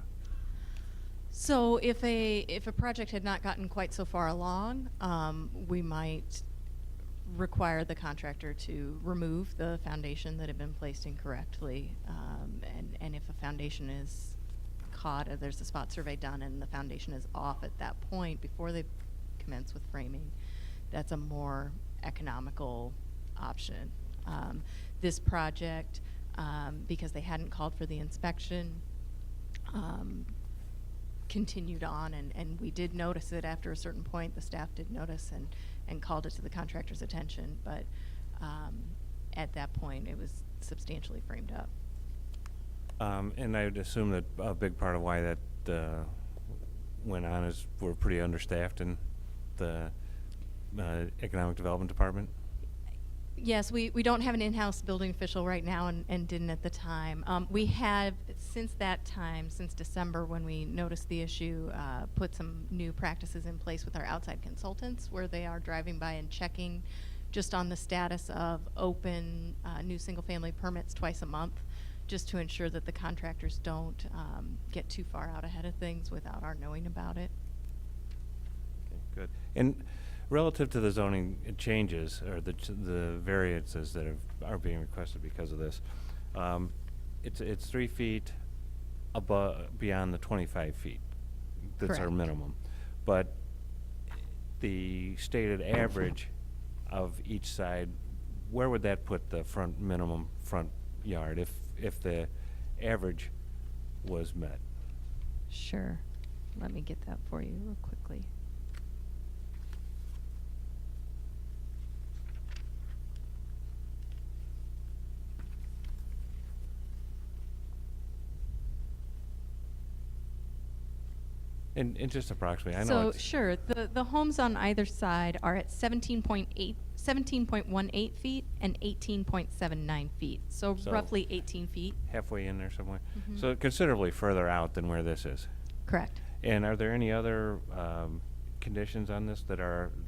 So if a project had not gotten quite so far along, we might require the contractor to remove the foundation that had been placed incorrectly. And if a foundation is caught, there's a spot survey done and the foundation is off at that point before they commence with framing, that's a more economical option. This project, because they hadn't called for the inspection, continued on, and we did notice it after a certain point. The staff did notice and called it to the contractor's attention, but at that point it was substantially framed up. And I would assume that a big part of why that went on is we're pretty understaffed in the Economic Development Department. Yes, we don't have an in-house building official right now and didn't at the time. We have, since that time, since December when we noticed the issue, put some new practices in place with our outside consultants where they are driving by and checking just on the status of open new single-family permits twice a month, just to ensure that the contractors don't get too far out ahead of things without our knowing about it. Okay, good. And relative to the zoning changes or the variances that are being requested because of this, it's 3 feet above beyond the 25 feet. That's our Correct. minimum. But the stated average of each side, where would that put the minimum front yard if the average was met? Sure. Let me get that for you real quickly. And just approximately, I know So it's sure, the homes on either side are at 17.18 feet and 18.79 feet. So So- roughly 18 feet. halfway in there somewhere. Mhm. So considerably further out than where this is. Correct. And are there any other conditions on this that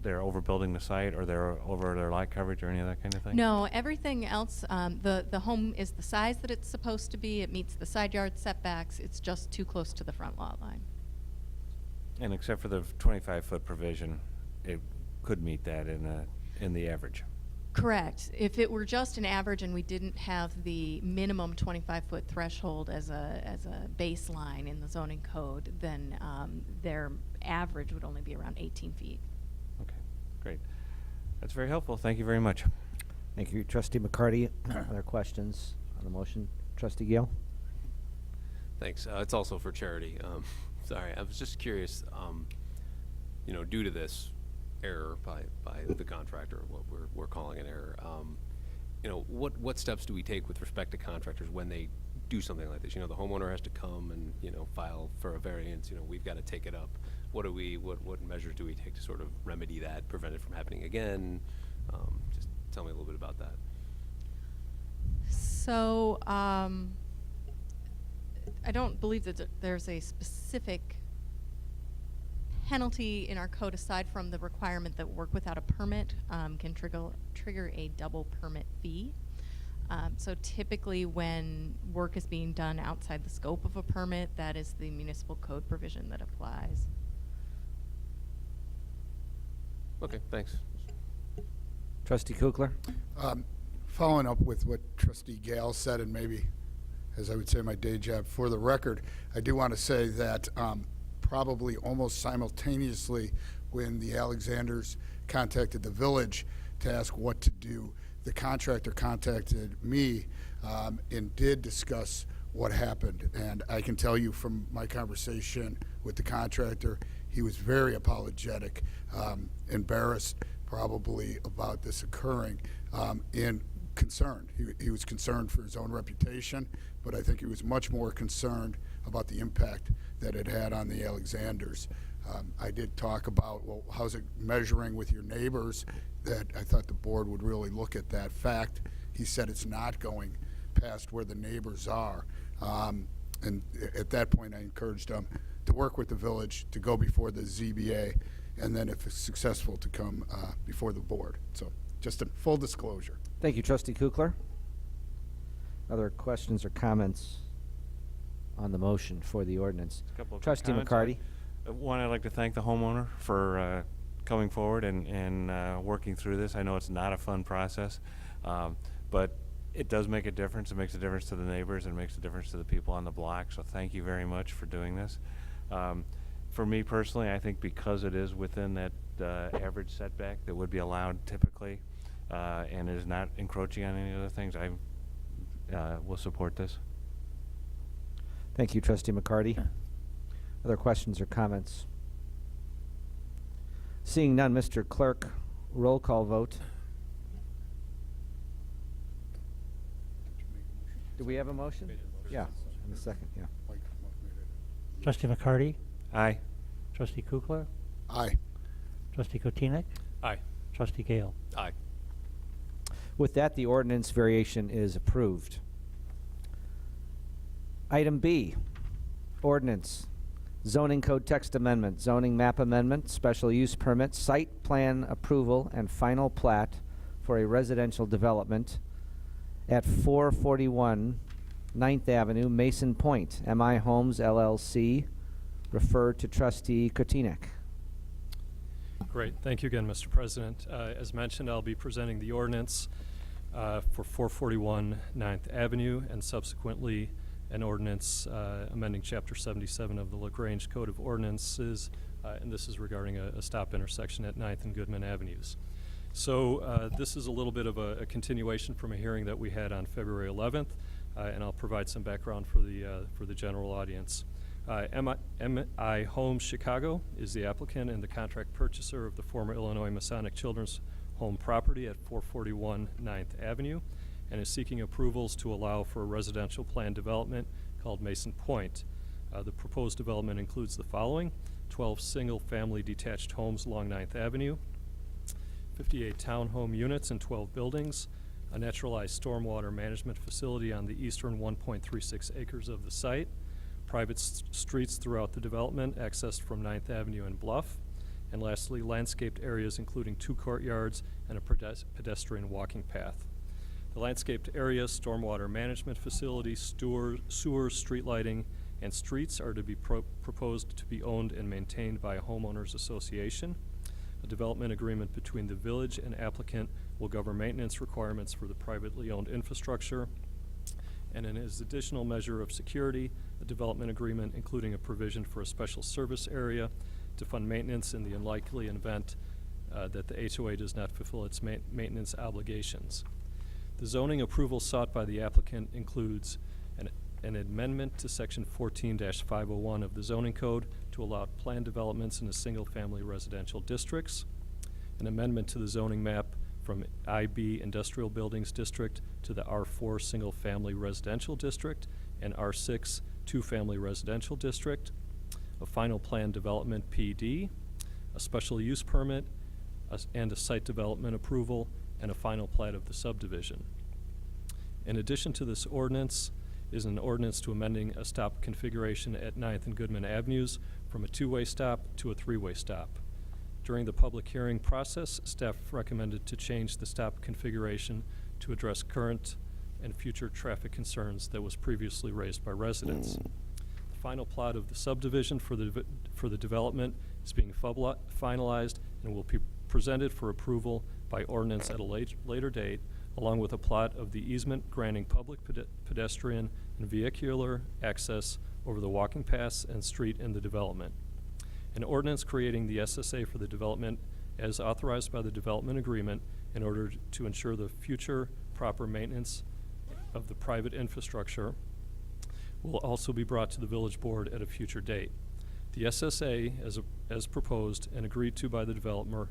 they're overbuilding the site or they're over their lot coverage or any of that kind of thing? No, everything else, the home is the size that it's supposed to be. It meets the side yard setbacks. It's just too close to the front lot line. And except for the 25-foot provision, it could meet that in the average. Correct. If it were just an average and we didn't have the minimum 25-foot threshold as a baseline in the zoning code, then their average would only be around 18 feet. Okay, great. That's very helpful. Thank you very much. Thank you, Trustee McCarty. Other questions on the motion? Trustee Gale? Thanks. It's also for Charity. Sorry, I was just curious, due to this error by the contractor, what we're calling an error, what steps do we take with respect to contractors when they do something like this? The homeowner has to come and, file for a variance, we've got to take it up. What measures do we take to sort of remedy that, prevent it from happening again? Just tell me a little bit about that. So I don't believe that there's a specific penalty in our code aside from the requirement that work without a permit can trigger a double permit fee. So typically when work is being done outside the scope of a permit, that is the municipal code provision that applies. Okay, thanks. Trustee Kukler? Following up with what Trustee Gale said, and maybe, as I would say, my day job, for the record, I do want to say that probably almost simultaneously when the Alexanders contacted the village to ask what to do. The contractor contacted me and did discuss what happened. And I can tell you from my conversation with the contractor, he was very apologetic, embarrassed probably about this occurring, and concerned. He was concerned for his own reputation, but I think he was much more concerned about the impact that it had on the Alexanders. I did talk about, well, how's it measuring with your neighbors, that I thought the board would really look at that fact. He said it's not going past where the neighbors are. And at that point, I encouraged him to work with the village, to go before the ZBA, and then if it's successful, to come before the board. So just a full disclosure. Thank you, Trustee Kukler. Other questions or comments on the motion for the ordinance? A couple of Trustee comments. McCarty. One, I'd like to thank the homeowner for coming forward and working through this. I know it's not a fun process, but it does make a difference. It makes a difference to the neighbors and makes a difference to the people on the block. So thank you very much for doing this. For me personally, I think because it is within that average setback that would be allowed typically, and is not encroaching on any other things, I will support this. Thank you, Trustee McCarty. Other questions or comments? Seeing none, Mr. Clerk, roll call vote. Do we have a motion? Yeah, in a second, yeah. Trustee McCarty? Aye. Trustee Kukler? Aye. Trustee Kotinik? Aye. Trustee Gale? Aye. With that, the ordinance variation is approved. Item B, ordinance, zoning code text amendment, zoning map amendment, special use permit, site plan approval, and final plat for a residential development at 441 9th Avenue, Mason Point, MI Homes LLC. Refer to Trustee Kotinik. Great. Thank you again, Mr. President. As mentioned, I'll be presenting the ordinance for 441 9th Avenue and subsequently an ordinance amending Chapter 77 of the LaGrange Code of Ordinances, and this is regarding a stop intersection at 9th and Goodman Avenues. So this is a little bit of a continuation from a hearing that we had on February 11th, and I'll provide some background for the general audience. MI Homes Chicago is the applicant and the contract purchaser of the former Illinois Masonic Children's Home property at 441 9th Avenue and is seeking approvals to allow for a residential plan development called Mason Point. The proposed development includes the following: 12 single-family detached homes along 9th Avenue, 58 townhome units and 12 buildings, a naturalized stormwater management facility on the eastern 1.36 acres of the site, private streets throughout the development accessed from 9th Avenue and Bluff, and lastly, landscaped areas including 2 courtyards and a pedestrian walking path. The landscaped areas, stormwater management facility, sewers, street lighting, and streets are to be proposed to be owned and maintained by a homeowners association. A development agreement between the village and applicant will govern maintenance requirements for the privately owned infrastructure. And in as additional measure of security, a development agreement including a provision for a special service area to fund maintenance in the unlikely event that the HOA does not fulfill its maintenance obligations. The zoning approval sought by the applicant includes an amendment to Section 14-501 of the zoning code to allow planned developments in the single-family residential districts, an amendment to the zoning map from IB Industrial Buildings District to the R4 Single-Family Residential District and R6 Two-Family Residential District, a final plan development PD, a special use permit, and a site development approval, and a final plat of the subdivision. In addition to this ordinance is an ordinance to amending a stop configuration at 9th and Goodman Avenues from a 2-way stop to a 3-way stop. During the public hearing process, staff recommended to change the stop configuration to address current and future traffic concerns that was previously raised by residents. The final plot of the subdivision for the development is being finalized and will be presented for approval by ordinance at a later date, along with a plot of the easement granting public pedestrian and vehicular access over the walking paths and street in the development. An ordinance creating the SSA for the development as authorized by the development agreement in order to ensure the future proper maintenance of the private infrastructure will also be brought to the village board at a future date. The SSA, as proposed and agreed to by the developer,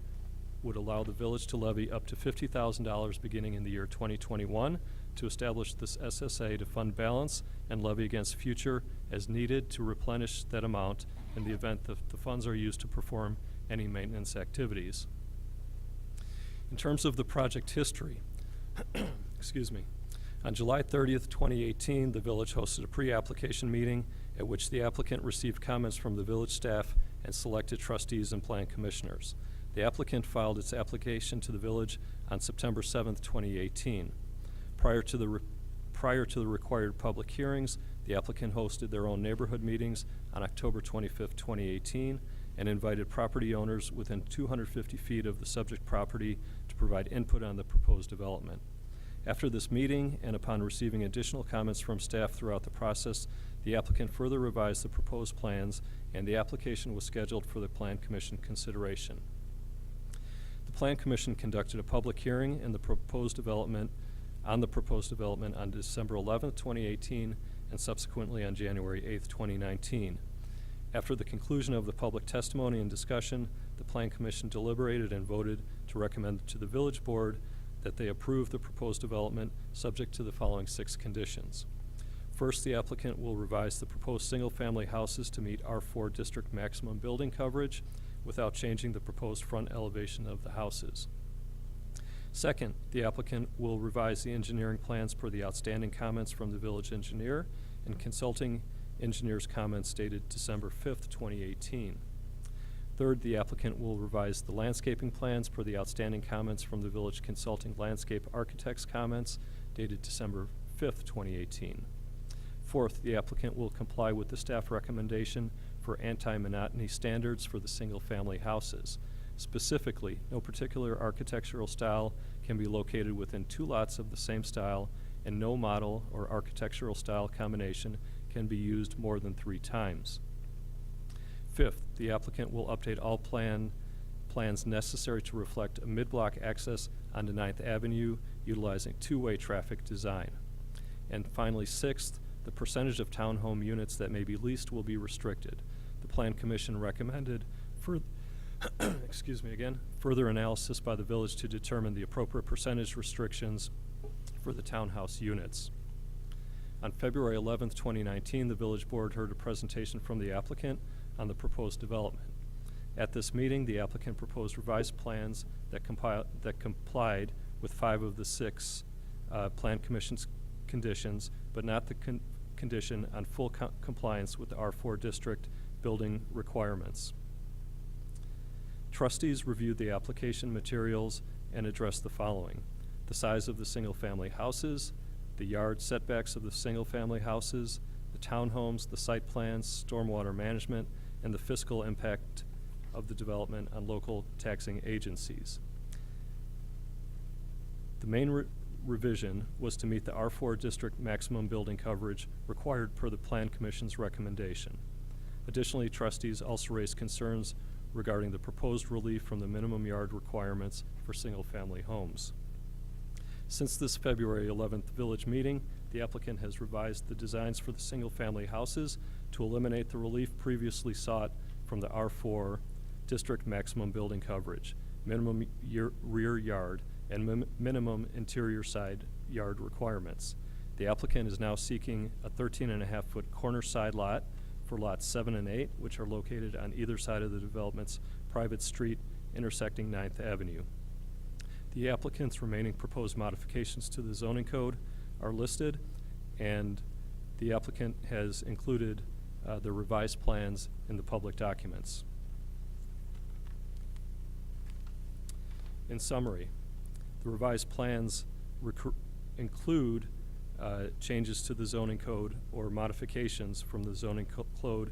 would allow the village to levy up to $50,000 beginning in the year 2021 to establish this SSA to fund balance and levy against future as needed to replenish that amount in the event that the funds are used to perform any maintenance activities. In terms of the project history, excuse me, on July 30th, 2018, the village hosted a pre-application meeting at which the applicant received comments from the village staff and selected trustees and plan commissioners. The applicant filed its application to the village on September 7th, 2018. Prior to the required public hearings, the applicant hosted their own neighborhood meetings on October 25th, 2018, and invited property owners within 250 feet of the subject property to provide input on the proposed development. After this meeting, and upon receiving additional comments from staff throughout the process, the applicant further revised the proposed plans, and the application was scheduled for the Plan Commission consideration. The Plan Commission conducted a public hearing on the proposed development on December 11th, 2018, and subsequently on January 8th, 2019. After the conclusion of the public testimony and discussion, the Plan Commission deliberated and voted to recommend to the village board that they approve the proposed development subject to the following 6 conditions. First, the applicant will revise the proposed single-family houses to meet R4 district maximum building coverage without changing the proposed front elevation of the houses. Second, the applicant will revise the engineering plans per the outstanding comments from the village engineer and consulting engineer's comments dated December 5th, 2018. Third, the applicant will revise the landscaping plans per the outstanding comments from the village consulting landscape architect's comments dated December 5th, 2018. Fourth, the applicant will comply with the staff recommendation for anti-monotony standards for the single-family houses. Specifically, no particular architectural style can be located within 2 lots of the same style, and no model or architectural style combination can be used more than 3 times. Fifth, the applicant will update all plans necessary to reflect a mid-block access onto 9th Avenue utilizing 2-way traffic design. And finally, sixth, the percentage of townhome units that may be leased will be restricted. The Plan Commission recommended further analysis by the village to determine the appropriate percentage restrictions for the townhouse units. On February 11th, 2019, the village board heard a presentation from the applicant on the proposed development. At this meeting, the applicant proposed revised plans that complied with 5 of the 6 Plan Commission's conditions, but not the condition on full compliance with the R4 district building requirements. Trustees reviewed the application materials and addressed the following: the size of the single-family houses, the yard setbacks of the single-family houses, the townhomes, the site plans, stormwater management, and the fiscal impact of the development on local taxing agencies. The main revision was to meet the R4 district maximum building coverage required per the Plan Commission's recommendation. Additionally, trustees also raised concerns regarding the proposed relief from the minimum yard requirements for single-family homes. Since this February 11th village meeting, the applicant has revised the designs for the single-family houses to eliminate the relief previously sought from the R4 district maximum building coverage, minimum rear yard, and minimum interior side yard requirements. The applicant is now seeking a 13.5-foot corner side lot for lots 7 and 8, which are located on either side of the development's private street intersecting 9th Avenue. The applicant's remaining proposed modifications to the zoning code are listed, and the applicant has included the revised plans in the public documents. In summary, the revised plans include changes to the zoning code or modifications from the zoning code,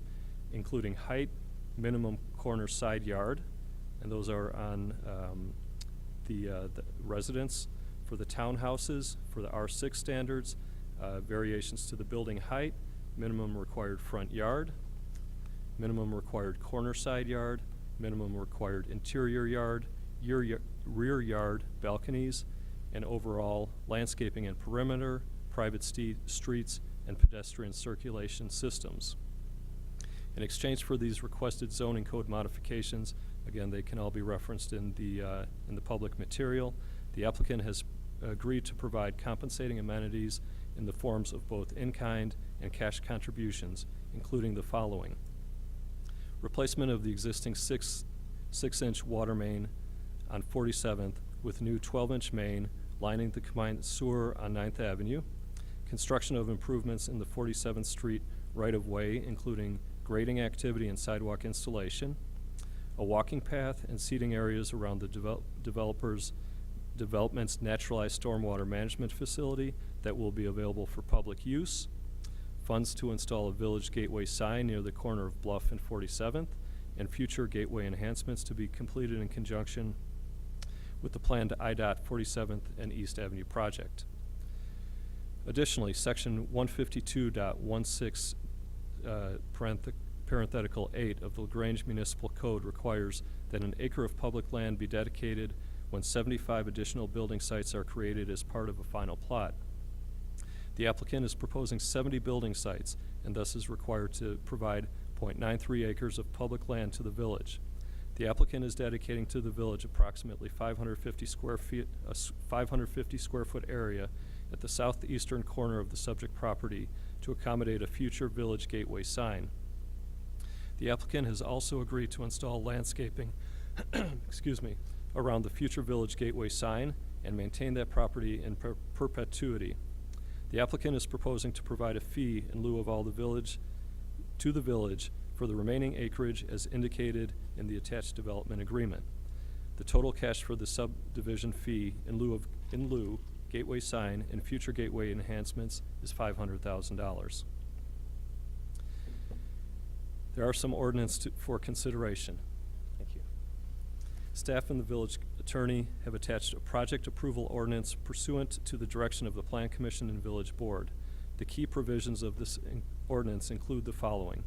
including height, minimum corner side yard, and those are on the residence. For the townhouses, for the R6 standards, variations to the building height, minimum required front yard. minimum required corner side yard, minimum required interior yard, rear yard, balconies, and overall landscaping and perimeter, private streets, and pedestrian circulation systems. In exchange for these requested zoning code modifications, again, they can all be referenced in the public material, the applicant has agreed to provide compensating amenities in the forms of both in-kind and cash contributions, including the following: replacement of the existing 6-inch water main on 47th with new 12-inch main lining the combined sewer on 9th Avenue, construction of improvements in the 47th Street right-of-way, including grading activity and sidewalk installation, a walking path and seating areas around the development's naturalized stormwater management facility that will be available for public use, funds to install a village gateway sign near the corner of Bluff and 47th, and future gateway enhancements to be completed in conjunction with the planned IDOT 47th and East Avenue project. Additionally, Section 152.16 parenthetical 8 of the Grange Municipal Code requires that an acre of public land be dedicated when 75 additional building sites are created as part of a final plot. The applicant is proposing 70 building sites and thus is required to provide 0.93 acres of public land to the village. The applicant is dedicating to the village approximately 550 square foot area at the southeastern corner of the subject property to accommodate a future village gateway sign. The applicant has also agreed to install landscaping around the future village gateway sign and maintain that property in perpetuity. The applicant is proposing to provide a fee in lieu of all the village for the remaining acreage as indicated in the attached development agreement. The total cash for the subdivision fee in lieu gateway sign and future gateway enhancements is $500,000. There are some ordinance for consideration. Thank you. Staff and the village attorney have attached a project approval ordinance pursuant to the direction of the Plan Commission and Village Board. The key provisions of this ordinance include the following.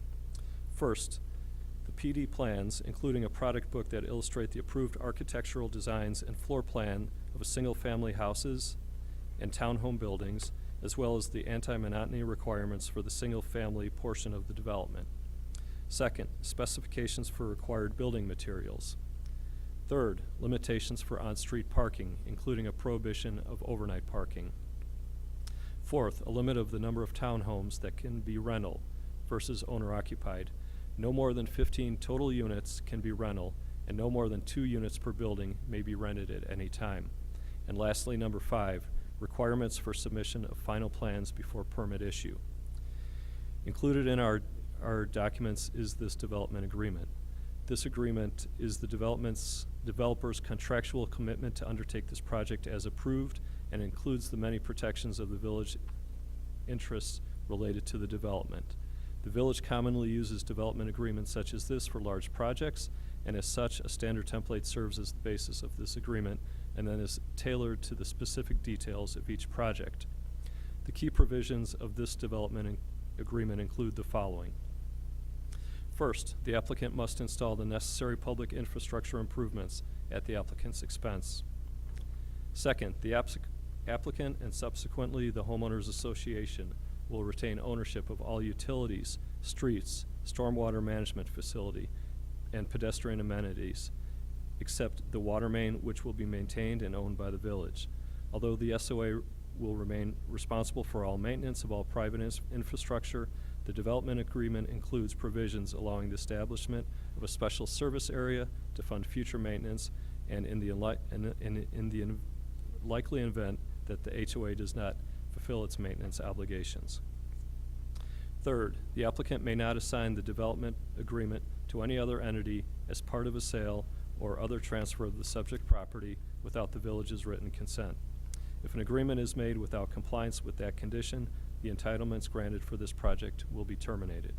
First, the PD plans, including a product book that illustrate the approved architectural designs and floor plan of a single-family houses and townhome buildings, as well as the anti-monotony requirements for the single-family portion of the development. Second, specifications for required building materials. Third, limitations for on-street parking, including a prohibition of overnight parking. Fourth, a limit of the number of townhomes that can be rental versus owner-occupied. No more than 15 total units can be rental, and no more than 2 units per building may be rented at any time. And lastly, number 5, requirements for submission of final plans before permit issue. Included in our documents is this development agreement. This agreement is the developer's contractual commitment to undertake this project as approved and includes the many protections of the village interests related to the development. The village commonly uses development agreements such as this for large projects, and as such, a standard template serves as the basis of this agreement and then is tailored to the specific details of each project. The key provisions of this development agreement include the following. First, the applicant must install the necessary public infrastructure improvements at the applicant's expense. Second, the applicant and subsequently the homeowners association will retain ownership of all utilities, streets, stormwater management facility, and pedestrian amenities, except the water main, which will be maintained and owned by the village. Although the SOA will remain responsible for all maintenance of all private infrastructure, the development agreement includes provisions allowing the establishment of a special service area to fund future maintenance and in the likely event that the HOA does not fulfill its maintenance obligations. Third, the applicant may not assign the development agreement to any other entity as part of a sale or other transfer of the subject property without the village's written consent. If an agreement is made without compliance with that condition, the entitlements granted for this project will be terminated.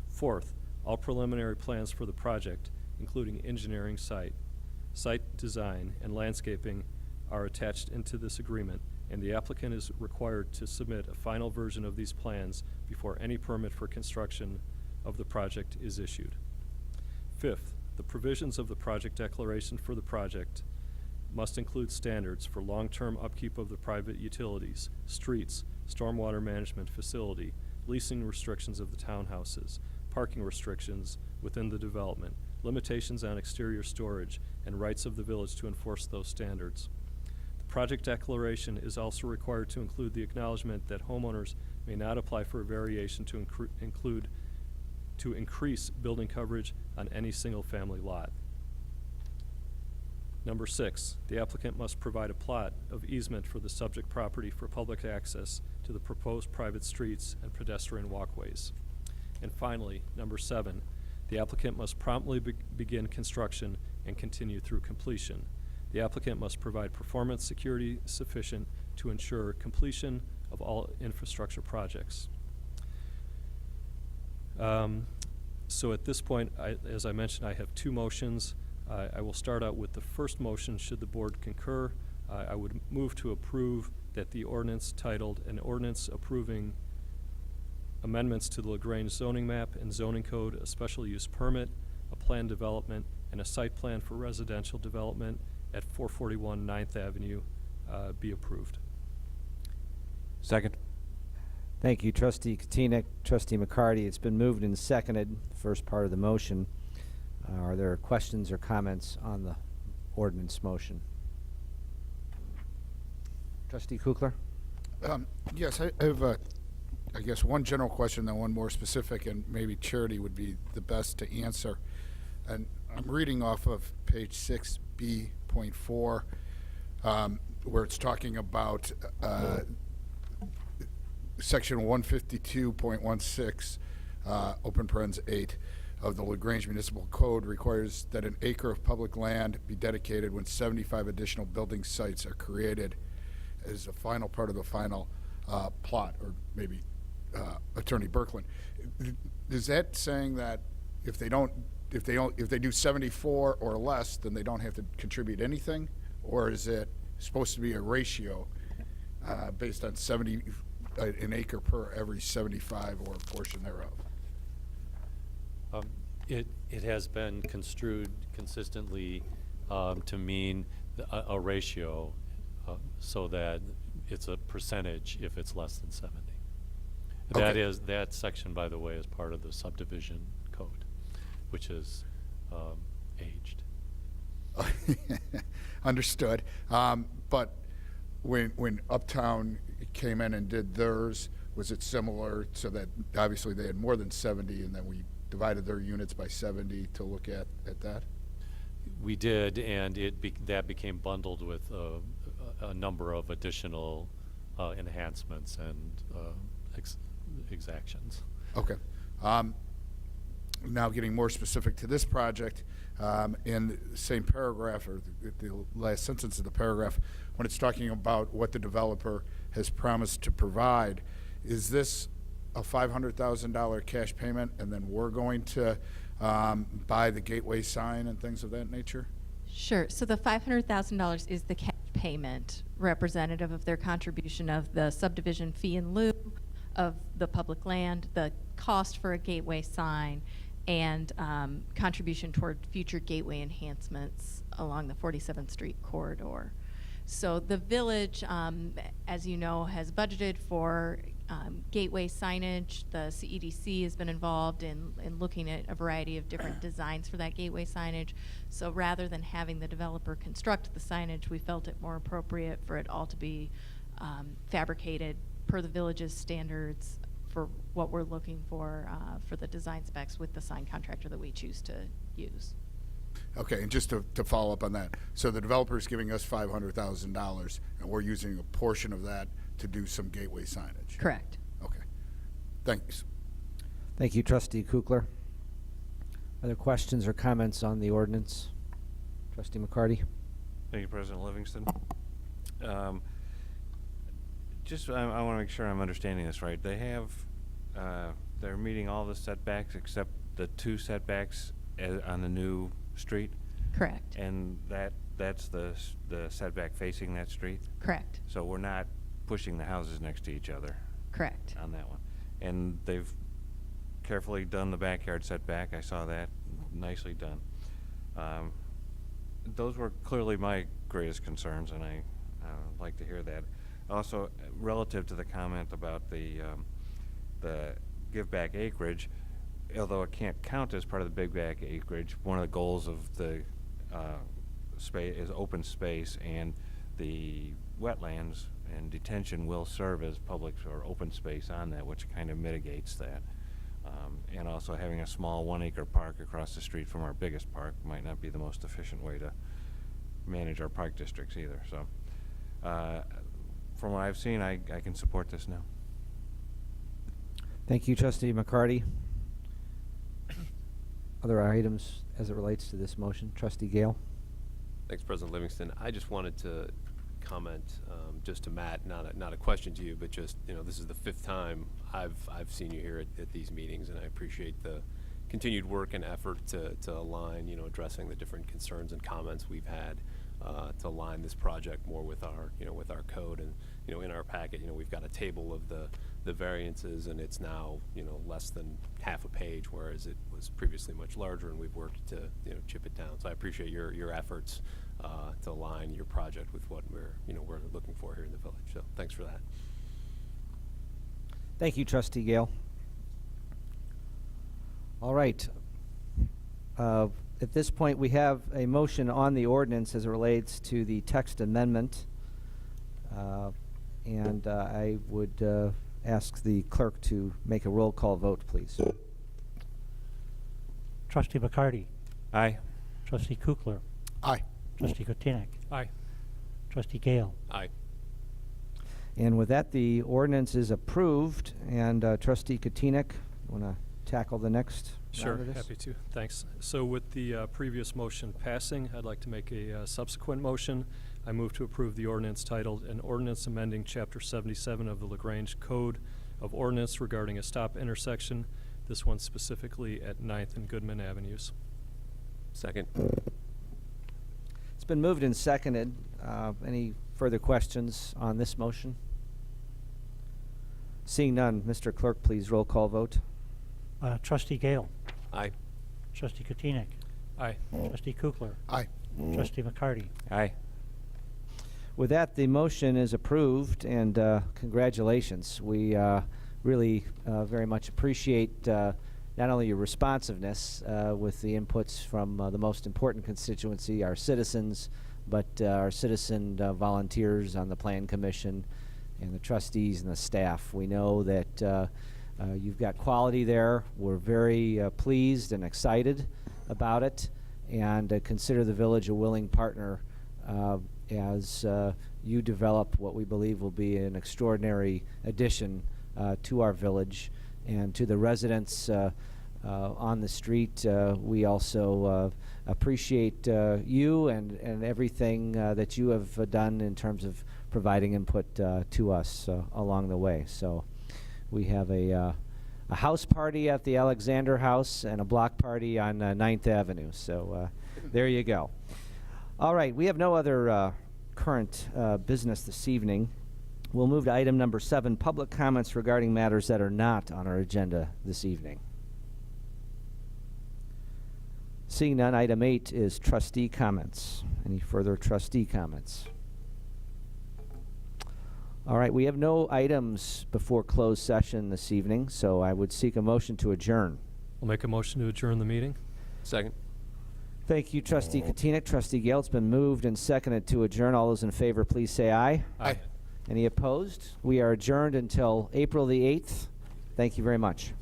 Fourth, all preliminary plans for the project, including engineering, site design, and landscaping, are attached into this agreement, and the applicant is required to submit a final version of these plans before any permit for construction of the project is issued. Fifth, the provisions of the project declaration for the project must include standards for long-term upkeep of the private utilities, streets, stormwater management facility, leasing restrictions of the townhouses, parking restrictions within the development, limitations on exterior storage, and rights of the village to enforce those standards. The project declaration is also required to include the acknowledgement that homeowners may not apply for a variation to increase building coverage on any single-family lot. Number 6, the applicant must provide a plot of easement for the subject property for public access to the proposed private streets and pedestrian walkways. And finally, number 7, the applicant must promptly begin construction and continue through completion. The applicant must provide performance security sufficient to ensure completion of all infrastructure projects. So at this point, as I mentioned, I have 2 motions. I will start out with the first motion. Should the board concur, I would move to approve that the ordinance titled "An Ordinance Approving Amendments to the LaGrange Zoning Map and Zoning Code, a Special Use Permit, a Plan Development, and a Site Plan for Residential Development at 441 9th Avenue be approved." Second. Thank you, Trustee Katina. Trustee McCarty, it's been moved and seconded, first part of the motion. Are there questions or comments on the ordinance motion? Trustee Kukler? Yes, I have, I guess, one general question, then one more specific, and maybe Charity would be the best to answer. And I'm reading off of page 6B.4, where it's talking about section 152.16, open parens 8, of the LaGrange Municipal Code requires that an acre of public land be dedicated when 75 additional building sites are created as a final part of the final plot, or maybe Attorney Birkeland. Is that saying that if they do 74 or less, then they don't have to contribute anything, or is it supposed to be a ratio based on an acre per every 75 or a portion thereof? It has been construed consistently to mean a ratio, so that it's a percentage if it's less than 70. Okay. That section, by the way, is part of the subdivision code, which is aged. Understood. But when Uptown came in and did theirs, was it similar, so that obviously they had more than 70, and then we divided their units by 70 to look at that? We did, and that became bundled with a number of additional enhancements and exactions. Okay. Now getting more specific to this project, in the same paragraph, or the last sentence of the paragraph, when it's talking about what the developer has promised to provide, is this a $500,000 cash payment, and then we're going to buy the gateway sign and things of that nature? Sure. So the $500,000 is the cash payment, representative of their contribution of the subdivision fee in lieu of the public land, the cost for a gateway sign, and contribution toward future gateway enhancements along the 47th Street corridor. So the village, as you know, has budgeted for gateway signage. The CEDC has been involved in looking at a variety of different designs for that gateway signage. So rather than having the developer construct the signage, we felt it more appropriate for it all to be fabricated per the village's standards for what we're looking for the design specs with the sign contractor that we choose to use. Okay, and just to follow up on that, so the developer is giving us $500,000, and we're using a portion of that to do some gateway signage? Correct. Okay. Thanks. Thank you, Trustee Kukler. Other questions or comments on the ordinance? Trustee McCarty? Thank you, President Livingston. I want to make sure I'm understanding this right. They have, they're meeting all the setbacks except the 2 setbacks on the new street? Correct. And that's the setback facing that street? Correct. So we're not pushing the houses next to each other? Correct. On that one. And they've carefully done the backyard setback. I saw that. Nicely done. Those were clearly my greatest concerns, and I like to hear that. Also, relative to the comment about the give back acreage, although it can't count as part of the big back acreage, one of the goals of the space is open space, and the wetlands and detention will serve as public or open space on that, which kind of mitigates that. And also having a small 1 acre park across the street from our biggest park might not be the most efficient way to manage our park districts either. So from what I've seen, I can support this now. Thank you, Trustee McCarty. Other items as it relates to this motion? Trustee Gale? Thanks, President Livingston. I just wanted to comment just to Matt, not a question to you, but just, you know, this is the 5th time I've seen you here at these meetings, and I appreciate the continued work and effort to align, you know, addressing the different concerns and comments we've had to align this project more with our, you know, with our code. And, you know, in our packet, you know, we've got a table of the variances, and it's now, you know, less than half a page, whereas it was previously much larger, and we've worked to, you know, chip it down. So I appreciate your efforts to align your project with what we're looking for here in the village. So thanks for that. Thank you, Trustee Gale. All right. At this point, we have a motion on the ordinance as it relates to the text amendment. And I would ask the clerk to make a roll call vote, please. Trustee McCarty. Aye. Trustee Kukler. Aye. Trustee Kotinik. Aye. Trustee Gale. Aye. And with that, the ordinance is approved. And Trustee Kotinik, you want to tackle the next Sure, round of this? happy to. Thanks. So with the previous motion passing, I'd like to make a subsequent motion. I move to approve the ordinance titled, "An Ordinance Amending Chapter 77 of the LaGrange Code of Ordinance Regarding a Stop Intersection," this one specifically at 9th and Goodman Avenues. Second. It's been moved and seconded. Any further questions on this motion? Seeing none, Mr. Clerk, please roll call vote. Trustee Gale. Aye. Trustee Kotinik. Aye. Trustee Kukler. Aye. Trustee McCarty. Aye. With that, the motion is approved, and congratulations. We really very much appreciate not only your responsiveness with the inputs from the most important constituency, our citizens, but our citizen volunteers on the Plan Commission and the trustees and the staff. We know that you've got quality there. We're very pleased and excited about it, and consider the village a willing partner as you develop what we believe will be an extraordinary addition to our village and to the residents on the street. We also appreciate you and everything that you have done in terms of providing input to us along the way. So we have a house party at the Alexander House and a block party on 9th Avenue. So there you go. All right, we have no other current business this evening. We'll move to item number 7, public comments regarding matters that are not on our agenda this evening. Seeing none, item 8 is trustee comments. Any further trustee comments? All right, we have no items before closed session this evening, so I would seek a motion to adjourn. I'll make a motion to adjourn the meeting. Second. Thank you, Trustee Kotinik. Trustee Gale, it's been moved and seconded to adjourn. All those in favor, please say aye. Aye. Any opposed? We are adjourned until April the 8th. Thank you very much.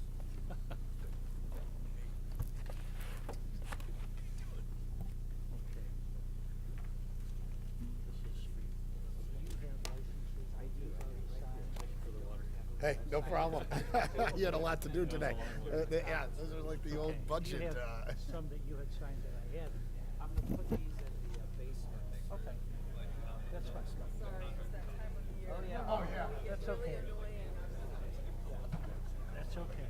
Hey, no problem. You had a lot to do today. Yeah, those are like the old budget. Some that you had signed that I had. I'm going to put these in the basement. Okay. That's fine. Sorry, it's that time of year. Oh, yeah. That's okay. That's okay.